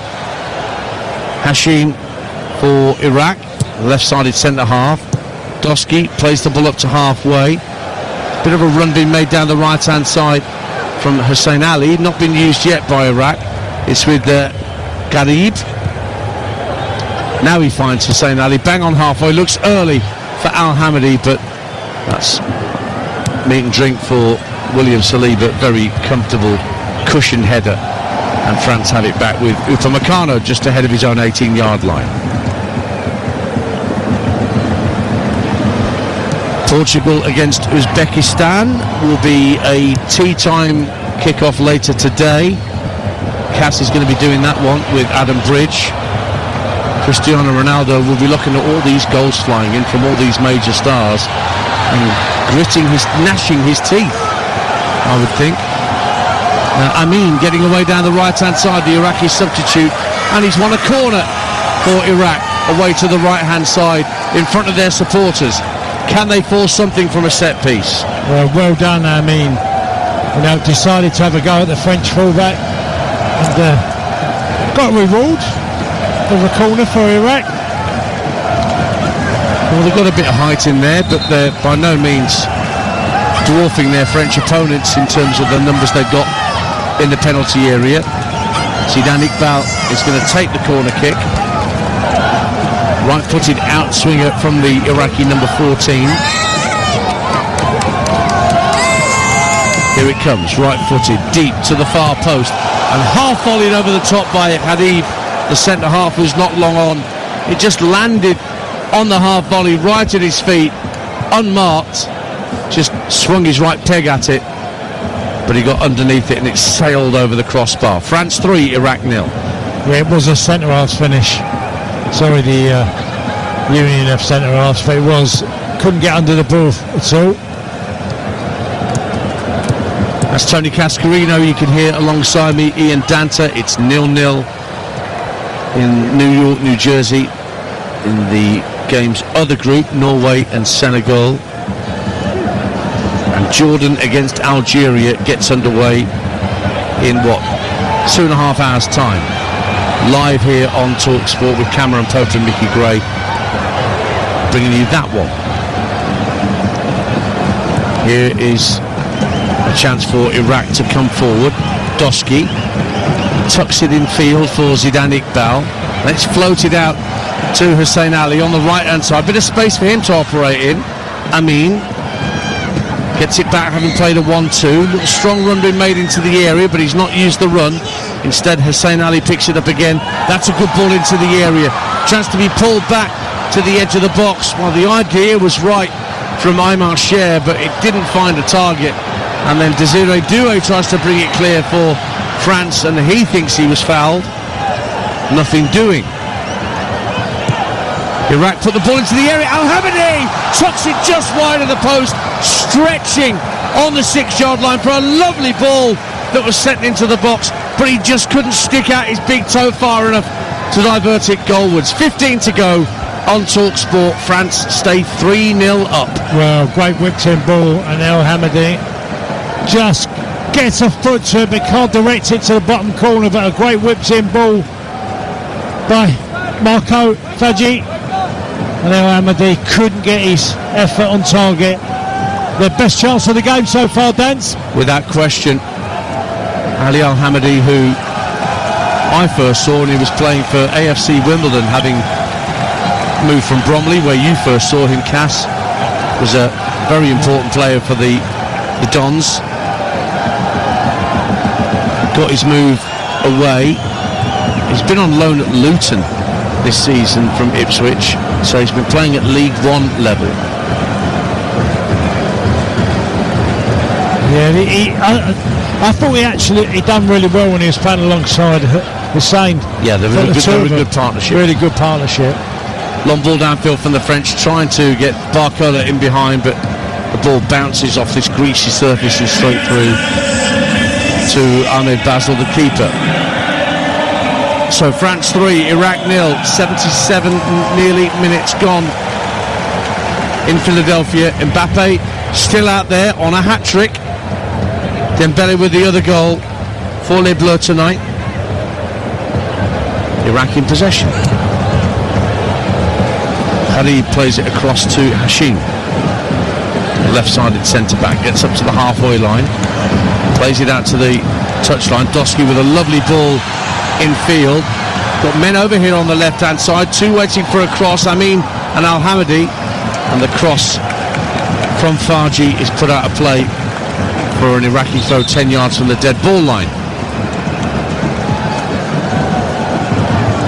Hashim for Iraq, left-sided centre half. Doski plays the ball up to halfway. Bit of a run being made down the right-hand side from Hussein Ali, not been used yet by Iraq. It's with Garib. Now he finds Hussein Ali, bang on halfway, looks early for Al Hamidi, but that's meat and drink for William Saliba. Very comfortable cushioned header, and France have it back with Upamecano just ahead of his own 18-yard line. Portugal against Uzbekistan will be a tea time kick-off later today. Cass is going to be doing that one with Adam Bridge. Cristiano Ronaldo will be looking at all these goals flying in from all these major stars and gnashing his teeth, I would think. Amin getting away down the right-hand side, the Iraqi substitute, and he's won a corner for Iraq away to the right-hand side in front of their supporters. Can they force something from a set piece? Well done, Amin. You know, decided to have a go at the French fullback and got a reward for the corner for Iraq. Well, they've got a bit of height in there, but they're by no means dwarfing their French opponents in terms of the numbers they've got in the penalty area. Zidane Iqbal is going to take the corner kick. Right-footed outswinger from the Iraqi number 14. Here it comes, right-footed, deep to the far post, and half-volleyed over the top by Hadib, the centre-half, who's not long on. It just landed on the half-volley, right at his feet, unmarked, just swung his right peg at it, but he got underneath it and it sailed over the crossbar. France 3, Iraq 0. Yeah, it was a centre-half finish. Sorry, the Union of centre-halves, but it was. Couldn't get under the ball at all. That's Tony Cascarino. You can hear alongside me Ian Danta. It's 0-0 in New York, New Jersey, in the game's other group, Norway and Senegal. And Jordan against Algeria gets underway in 2.5 hours time. Live here on TalkSport with Cameron Pope and Mickey Gray, bringing you that one. Here is a chance for Iraq to come forward. Doski tucks it in field for Zidane Iqbal. Let's float it out to Hussein Ali on the right hand side. Bit of space for him to operate in. Amin gets it back, having played a 1-2. Little strong run being made into the area, but he's not used the run. Instead, Hussein Ali picks it up again. That's a good ball into the area. Chance to be pulled back to the edge of the box. Well, the idea was right from Aymar Cher, but it didn't find a target. And then Desiree Doué tries to bring it clear for France, and he thinks he was fouled. Nothing doing. Iraq put the ball into the area. Al-Hamadi tucks it just wide of the post, stretching on the 6-yard line for a lovely ball that was sent into the box, but he just couldn't stick out his big toe far enough to divert it goalwards. 15 to go on TalkSport. France stay 3-0 up. Well, great whipped-in ball, and El-Hamadi just gets a foot to it, but can't direct it to the bottom corner. But a great whipped-in ball by Marco Fadji, and El-Hamadi couldn't get his effort on target. The best chance of the game so far, Dance? Without question. Ali Al-Hamadi, who I first saw when he was playing for AFC Wimbledon, having moved from Bromley, where you first saw him, Cass, was a very important player for the Dons. Got his move away. He's been on loan at Luton this season from Ipswich, so he's been playing at League One level. Yeah, I thought he done really well when he was playing alongside Hussein. Yeah, they were a very good partnership. Really good partnership. Long ball downfield from the French, trying to get Barcola in behind, but the ball bounces off this greasy surface and straight through to Ahmed Basel, the keeper. So France 3, Iraq 0, 77 nearly minutes gone in Philadelphia. Mbappe still out there on a hat-trick. Dembele with the other goal for Les Bleus tonight. Iraq in possession. Harry plays it across to Hashim. The left-sided centre-back gets up to the halfway line, plays it out to the touchline. Doski with a lovely ball in field. Got men over here on the left-hand side, two waiting for a cross, Amin and Al-Hamadi, and the cross from Fadji is put out of play for an Iraqi throw 10 yards from the dead ball line.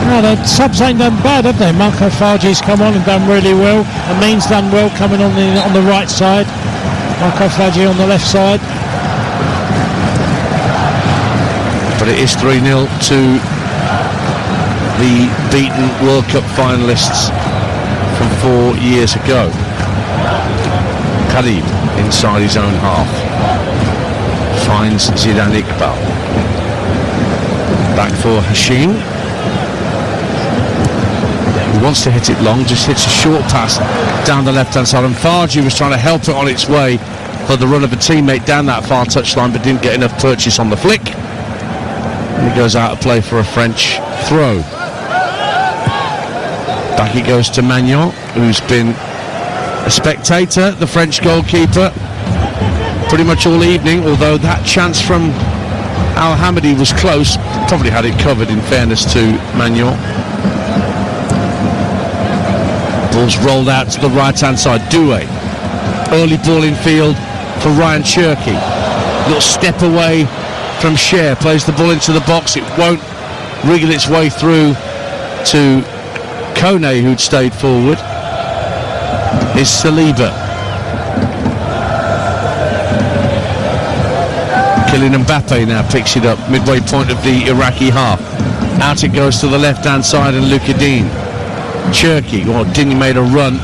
Well, the subs ain't done bad, have they? Marco Fadji's come on and done really well. Amin's done well coming on the right side. Marco Fadji on the left side. But it is 3-0 to the beaten World Cup finalists from 4 years ago. Khalid inside his own half finds Zidane Iqbal. Back for Hashim. He wants to hit it long, just hits a short pass down the left hand side, and Fadji was trying to help it on its way for the run of a teammate down that far touchline, but didn't get enough purchase on the flick, and he goes out of play for a French throw. Back it goes to Magnan, who's been a spectator, the French goalkeeper, pretty much all evening, although that chance from Al-Hamadi was close. Probably had it covered, in fairness to Magnan. Ball's rolled out to the right-hand side. Doué. Early ball in field for Ryan Cherki. Little step away from Cher. Plays the ball into the box. It won't wriggle its way through to Kone, who'd stayed forward. Is Saliba. Kylian Mbappe now picks it up midway point of the Iraqi half. Out it goes to the left-hand side, and Luka Dean. Cherki, Dini made a run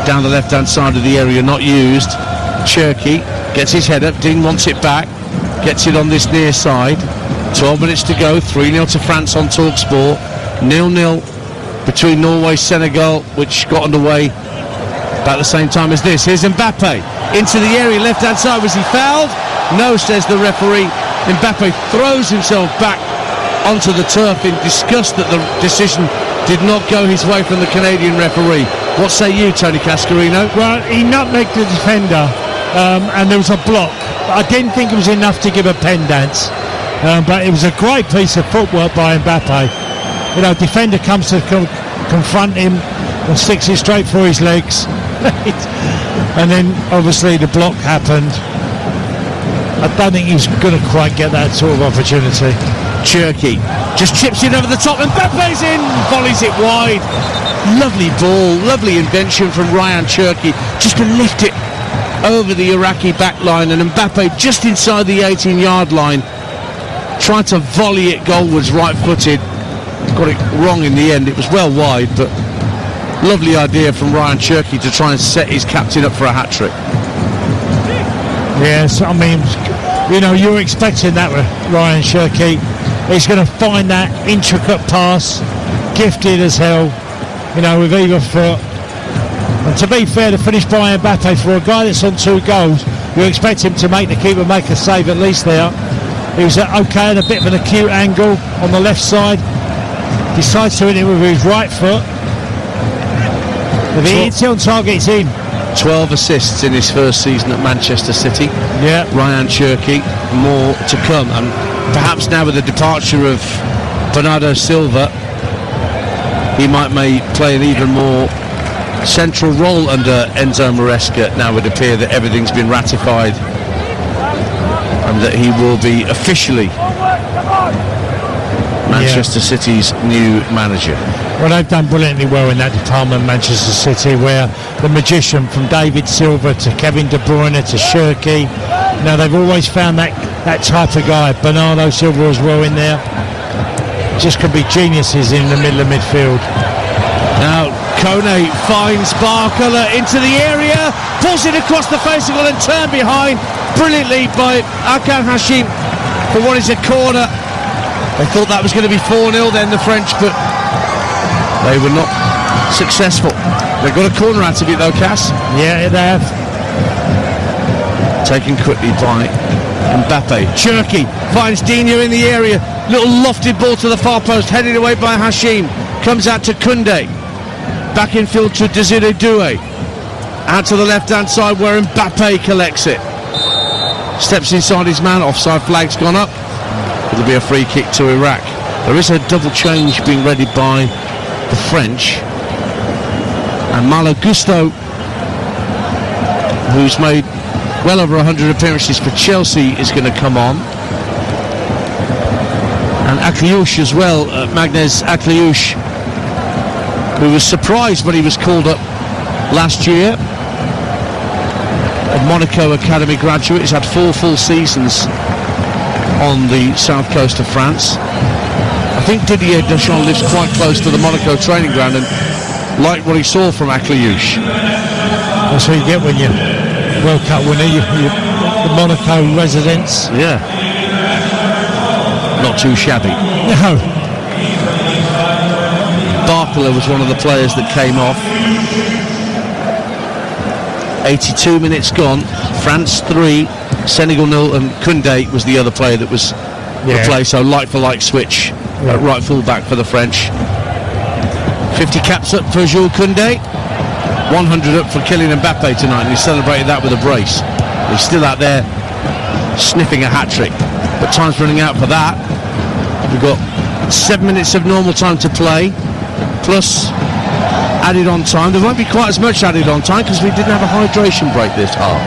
down the left-hand side of the area, not used. Cherki gets his head up, Dean wants it back, gets it on this near side. 12 minutes to go, 3-0 to France on TalkSport. 0-0 between Norway, Senegal, which got underway about the same time as this. Here's Mbappe into the area, left-hand side. Was he fouled? No, says the referee. Mbappe throws himself back onto the turf in disgust that the decision did not go his way from the Canadian referee. What say you, Tony Cascarino? Well, he nutmegged the defender, and there was a block. I didn't think it was enough to give a pen dance, but it was a great piece of footwork by Mbappe. Defender comes to confront him and sticks it straight through his legs. And then obviously the block happened. I don't think he's going to quite get that sort of opportunity. Cherki just chips it over the top, and Mbappe's in, volleys it wide. Lovely ball, lovely invention from Ryan Cherki, just to lift it over the Iraqi back line, and Mbappe just inside the 18-yard line, trying to volley it goalwards, right-footed. Got it wrong in the end. It was well wide, but lovely idea from Ryan Cherki to try and set his captain up for a hat-trick. Yes, I mean, you're expecting that with Ryan Cherki. He's going to find that intricate pass, gifted as hell, with either foot. And to be fair, to finish by Mbappe, for a guy that's on 2 goals, you expect him to make the keeper make a save at least there. He was okay at a bit of an acute angle on the left side. Decides to hit it with his right foot. If he hits it on target, it's in. 12 assists in his first season at Manchester City. Yeah. Ryan Cherki, more to come. And perhaps now with the departure of Bernardo Silva, he might play an even more central role under Enzo Maresca. Now it would appear that everything's been ratified and that he will be officially Manchester City's new manager. Well, they've done brilliantly well in that department, Manchester City, where the magician from David Silva to Kevin De Bruyne to Cherki, they've always found that type of guy. Bernardo Silva as well in there. Just could be geniuses in the middle of midfield. Now Kone finds Barcola into the area, pulls it across the face of goal and turned behind brilliantly by Akram Hashim for what is a corner. They thought that was going to be 4-0 then, the French, but they were not successful. They got a corner out of it though, Cass. Yeah, they have. Taken quickly by Mbappe. Cherki finds Dino in the area. Little lofted ball to the far post, headed away by Hashim. Comes out to Koundé. Back in field to Desiré Doué. Out to the left-hand side where Mbappe collects it. Steps inside his man. Offside flag's gone up. It'll be a free kick to Iraq. There is a double change being readied by the French. And Malo Gusto, who's made well over 100 appearances for Chelsea, is going to come on. And Akliouche as well, Magnez Akliouche, who was surprised when he was called up last year. A Monaco Academy graduate. He's had 4 full seasons on the south coast of France. I think Didier Deschamps lives quite close to the Monaco training ground and liked what he saw from Akliouche. That's what you get when you're World Cup winner, the Monaco residents. Yeah. Not too shabby. No. Barcola was one of the players that came off. 82 minutes gone. France 3, Senegal 0, and Koundé was the other player that was replaced. So like for like switch at right full back for the French. 50 caps up for Jules Koundé. 100 up for Kylian Mbappe tonight, and he celebrated that with a brace. He's still out there sniffing a hat-trick, but time's running out for that. We've got 7 minutes of normal time to play, plus added on time. There won't be quite as much added on time because we didn't have a hydration break this half.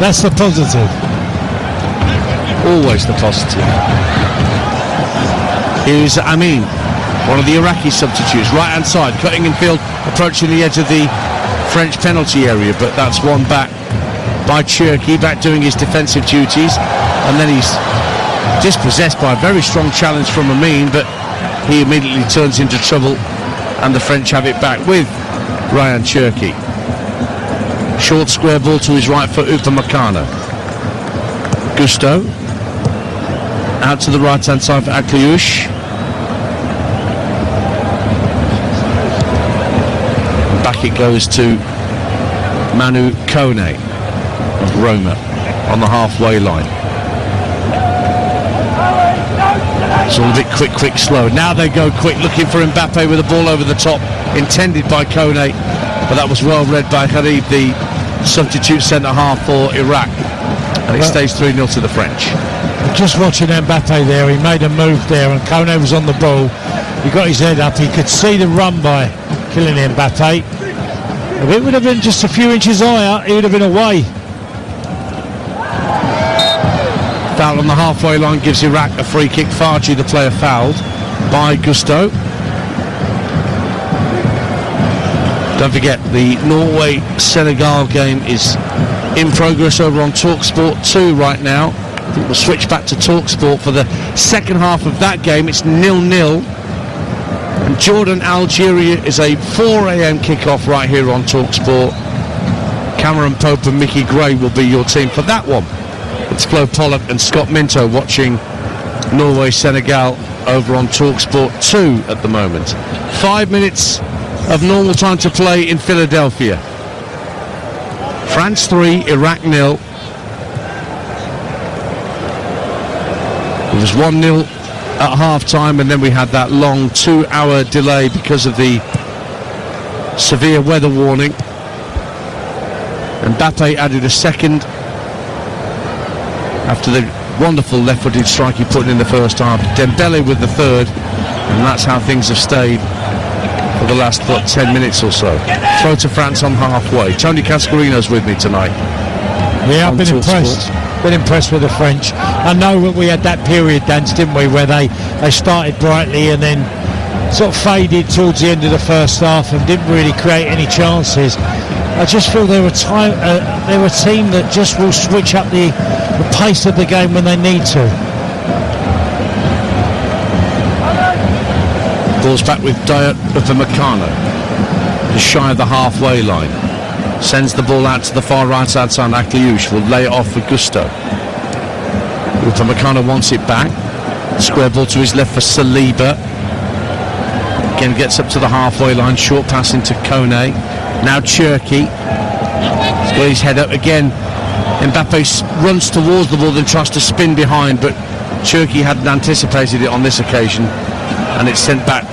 That's the positive. Always the positive. Here's Amin, one of the Iraqi substitutes, right-hand side, cutting in field, approaching the edge of the French penalty area, but that's one back by Cherki, back doing his defensive duties, and then he's dispossessed by a very strong challenge from Amin, but he immediately turns into trouble, and the French have it back with Ryan Cherki. Short square ball to his right foot, Upamecano. Gusto out to the right hand side for Akliouche. Back it goes to Manu Kone of Roma on the halfway line. It's all a bit quick, slow. Now they go quick, looking for Mbappe with the ball over the top, intended by Kone, but that was well read by Harib, the substitute centre-half for Iraq, and it stays 3-0 to the French. Just watching Mbappe there, he made a move there, and Kone was on the ball. He got his head up, he could see the run by Kylian Mbappe. If it would have been just a few inches higher, he would have been away. Foul on the halfway line gives Iraq a free kick. Farji, the player, fouled by Gusto. Don't forget, the Norway-Senegal game is in progress over on TalkSport 2 right now. I think we'll switch back to TalkSport for the second half of that game. It's 0-0. And Jordan-Algeria is a 4 a.m. kickoff right here on TalkSport. Cameron Pope and Mickey Gray will be your team for that one. It's Flo Pollock and Scott Minto watching Norway-Senegal over on TalkSport 2 at the moment. 5 minutes of normal time to play in Philadelphia. France 3, Iraq 0. It was 1-0 at half-time, and then we had that long 2-hour delay because of the severe weather warning. And Mbappe added a second after the wonderful left-footed strike he put in the first half. Dembele with the third, and that's how things have stayed for the last 10 minutes or so. Throw to France on halfway. Tony Cascarino's with me tonight. Yeah, I've been impressed. Been impressed with the French. I know that we had that period, Dan, didn't we, where they started brightly and then sort of faded towards the end of the first half and didn't really create any chances. I just feel they're a team that just will switch up the pace of the game when they need to. Ball's back with Dayot Upamecano, just shy of the halfway line. Sends the ball out to the far right side. Akliouche will lay it off for Gusto. Upamecano wants it back. Square ball to his left for Saliba. Again gets up to the halfway line. Short pass into Kone. Now Cherki. He's got his head up again. Mbappe runs towards the ball, then tries to spin behind, but Cherki hadn't anticipated it on this occasion, and it's sent back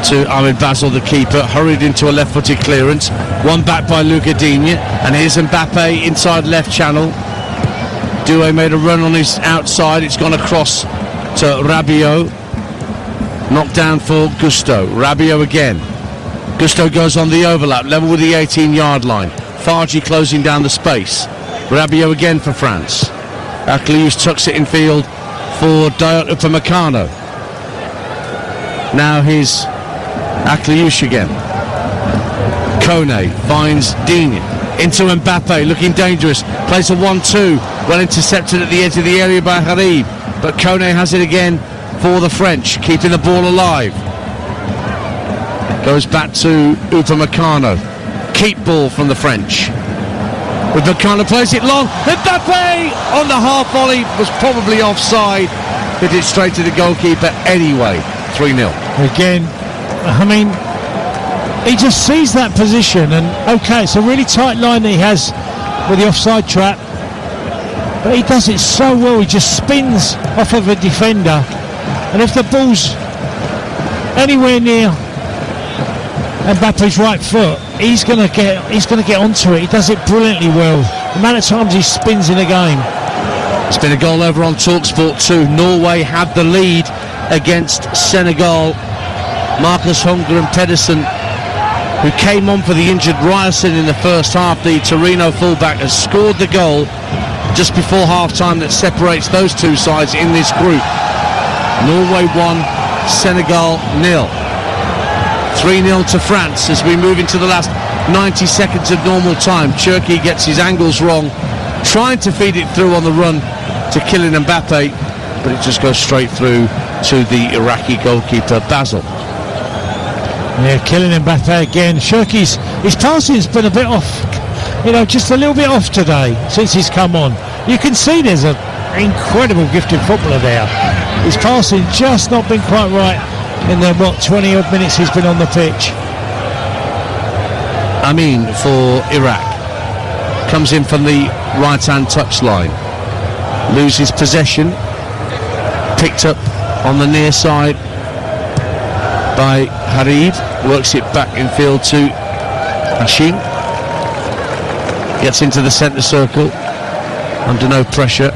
to Ahmed Basel, the keeper, hurried into a left-footed clearance. One back by Luca Digne, and here's Mbappe inside left channel. Doué made a run on his outside. It's gone across to Rabiot. Knocked down for Gusto. Rabiot again. Gusto goes on the overlap, level with the 18-yard line. Farji closing down the space. Rabiot again for France. Akliouche tucks it in field for Dayot Upamecano. Now here's Akliouche again. Kone finds Digne into Mbappe, looking dangerous. Plays a 1-2, well intercepted at the edge of the area by Harib, but Kone has it again for the French, keeping the ball alive. Goes back to Upamecano. Keep ball from the French. Upamecano plays it long. Mbappe on the half volley, was probably offside. Hit it straight to the goalkeeper anyway. 3-0. Again, I mean, he just sees that position, and okay, it's a really tight line that he has with the offside trap, but he does it so well. He just spins off of a defender, and if the ball's anywhere near Mbappe's right foot, he's going to get onto it. He does it brilliantly well. The amount of times he spins in a game. It's been a goal over on TalkSport 2. Norway had the lead against Senegal. Marcus Holmgren Pedersen, who came on for the injured Ryerson in the first half, the Torino fullback, has scored the goal just before half-time that separates those two sides in this group. Norway 1, Senegal 0. 3-0 to France as we move into the last 90 seconds of normal time. Cherki gets his angles wrong trying to feed it through on the run to Kylian Mbappe, but it just goes straight through to the Iraqi goalkeeper Basel. Yeah, Kylian Mbappe again. Shirky's his passing's been a bit off, just a little bit off today since he's come on. You can see there's an incredible gifted footballer there. His passing just not been quite right in the 20 odd minutes he's been on the pitch. Amin for Iraq comes in from the right hand touchline, loses possession, picked up on the near side by Harid, works it back in field to Hashim, gets into the centre circle under no pressure,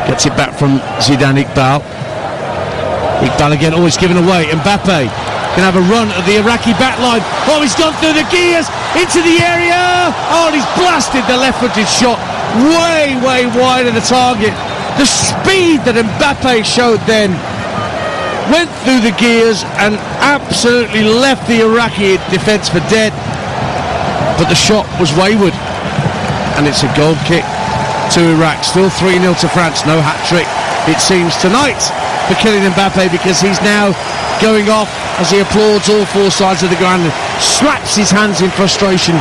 gets it back from Zidane Iqbal again, always given away. Mbappe can have a run at the Iraqi back line. Oh, he's gone through the gears into the area. Oh, and he's blasted the left-footed shot way wide of the target. The speed that Mbappe showed then went through the gears and absolutely left the Iraqi defence for dead. But the shot was wayward, and it's a goal kick to Iraq. Still 3-0 to France. No hat-trick, it seems, tonight for Kylian Mbappe, because he's now going off as he applauds all four sides of the ground and slaps his hands in frustration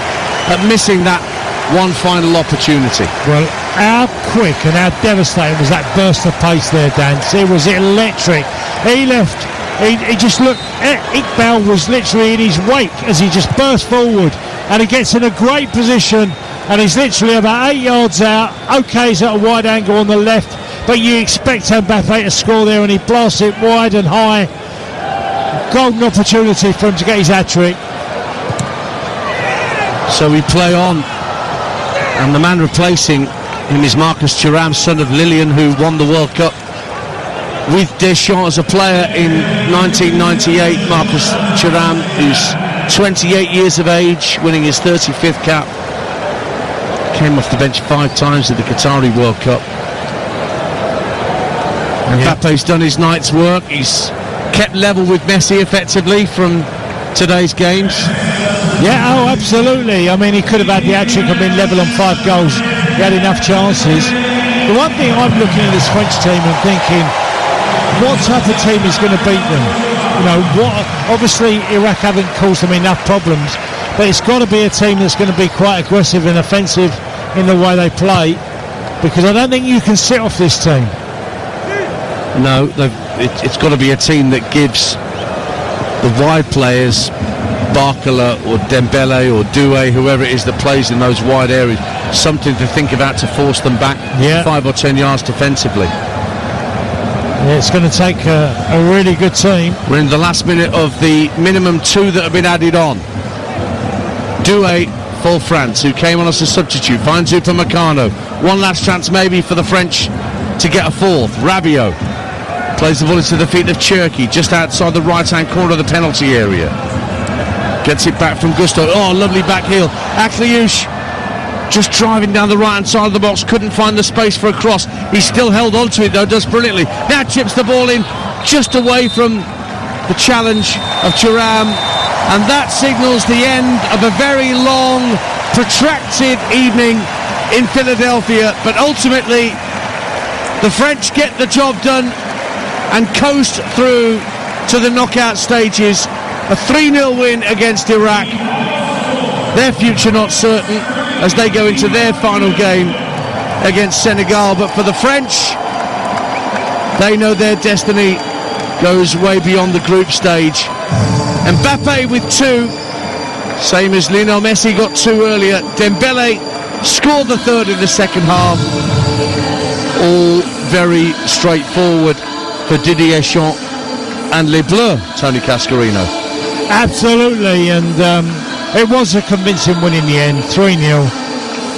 at missing that one final opportunity. Well, how quick and how devastating was that burst of pace there, Dan? It was electric. He left, he just looked, Iqbal was literally in his wake as he just burst forward, and he gets in a great position, and he's literally about 8 yards out. Okay, he's at a wide angle on the left, but you expect Mbappe to score there, and he blasts it wide and high. Golden opportunity for him to get his hat-trick. So we play on, and the man replacing him is Marcus Thuram, son of Lilian, who won the World Cup with Deschamps as a player in 1998. Marcus Thuram, who's 28 years of age, winning his 35th cap, came off the bench 5 times at the Qatari World Cup. Mbappe's done his night's work. He's kept level with Messi effectively from today's games. Yeah, oh, absolutely. I mean, he could have had the hat-trick and been level on 5 goals. He had enough chances. The one thing I'm looking at this French team and thinking, what type of team is going to beat them? Obviously Iraq haven't caused them enough problems, but it's got to be a team that's going to be quite aggressive and offensive in the way they play, because I don't think you can sit off this team. No, it's got to be a team that gives the wide players, Barcola or Dembele or Doué, whoever it is that plays in those wide areas, something to think about to force them back 5 or 10 yards defensively. Yeah, it's going to take a really good team. We're in the last minute of the minimum 2 that have been added on. Doué for France, who came on as a substitute, finds Upamecano. One last chance maybe for the French to get a fourth. Rabiot plays the ball into the feet of Cherki, just outside the right-hand corner of the penalty area. Gets it back from Gusto. Oh, lovely back heel. Akliouche just driving down the right-hand side of the box, couldn't find the space for a cross. He's still held on to it, though, does brilliantly. Now chips the ball in, just away from the challenge of Thuram. And that signals the end of a very long, protracted evening in Philadelphia. But ultimately, the French get the job done and coast through to the knockout stages. A 3-0 win against Iraq. Their future not certain as they go into their final game against Senegal. But for the French, they know their destiny goes way beyond the group stage. Mbappe with 2, same as Lionel Messi got 2 earlier. Dembele scored the 3rd in the second half. All very straightforward for Didier Deschamps and Les Bleus, Tony Cascarino. Absolutely, and it was a convincing win in the end, 3-0,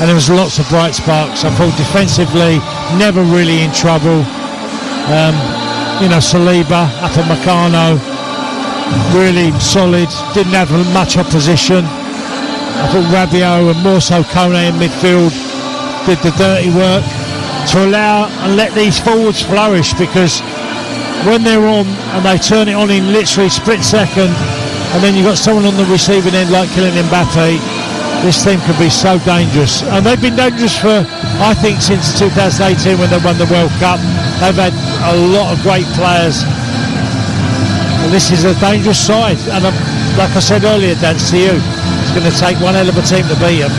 and there was lots of bright sparks. I thought defensively, never really in trouble. Saliba, Upamecano, really solid, didn't have much opposition. I thought Rabiot and more so Kone in midfield did the dirty work to allow and let these forwards flourish, because when they're on and they turn it on in literally split second, and then you've got someone on the receiving end like Kylian Mbappe, this team can be so dangerous. And they've been dangerous for, I think, since 2018 when they won the World Cup. They've had a lot of great players. And this is a dangerous side. And like I said earlier, Dan, to you, it's going to take one hell of a team to beat them.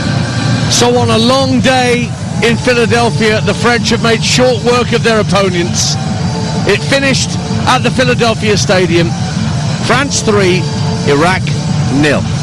So on a long day in Philadelphia, the French have made short work of their opponents. It finished at the Philadelphia Stadium. France 3, Iraq 0.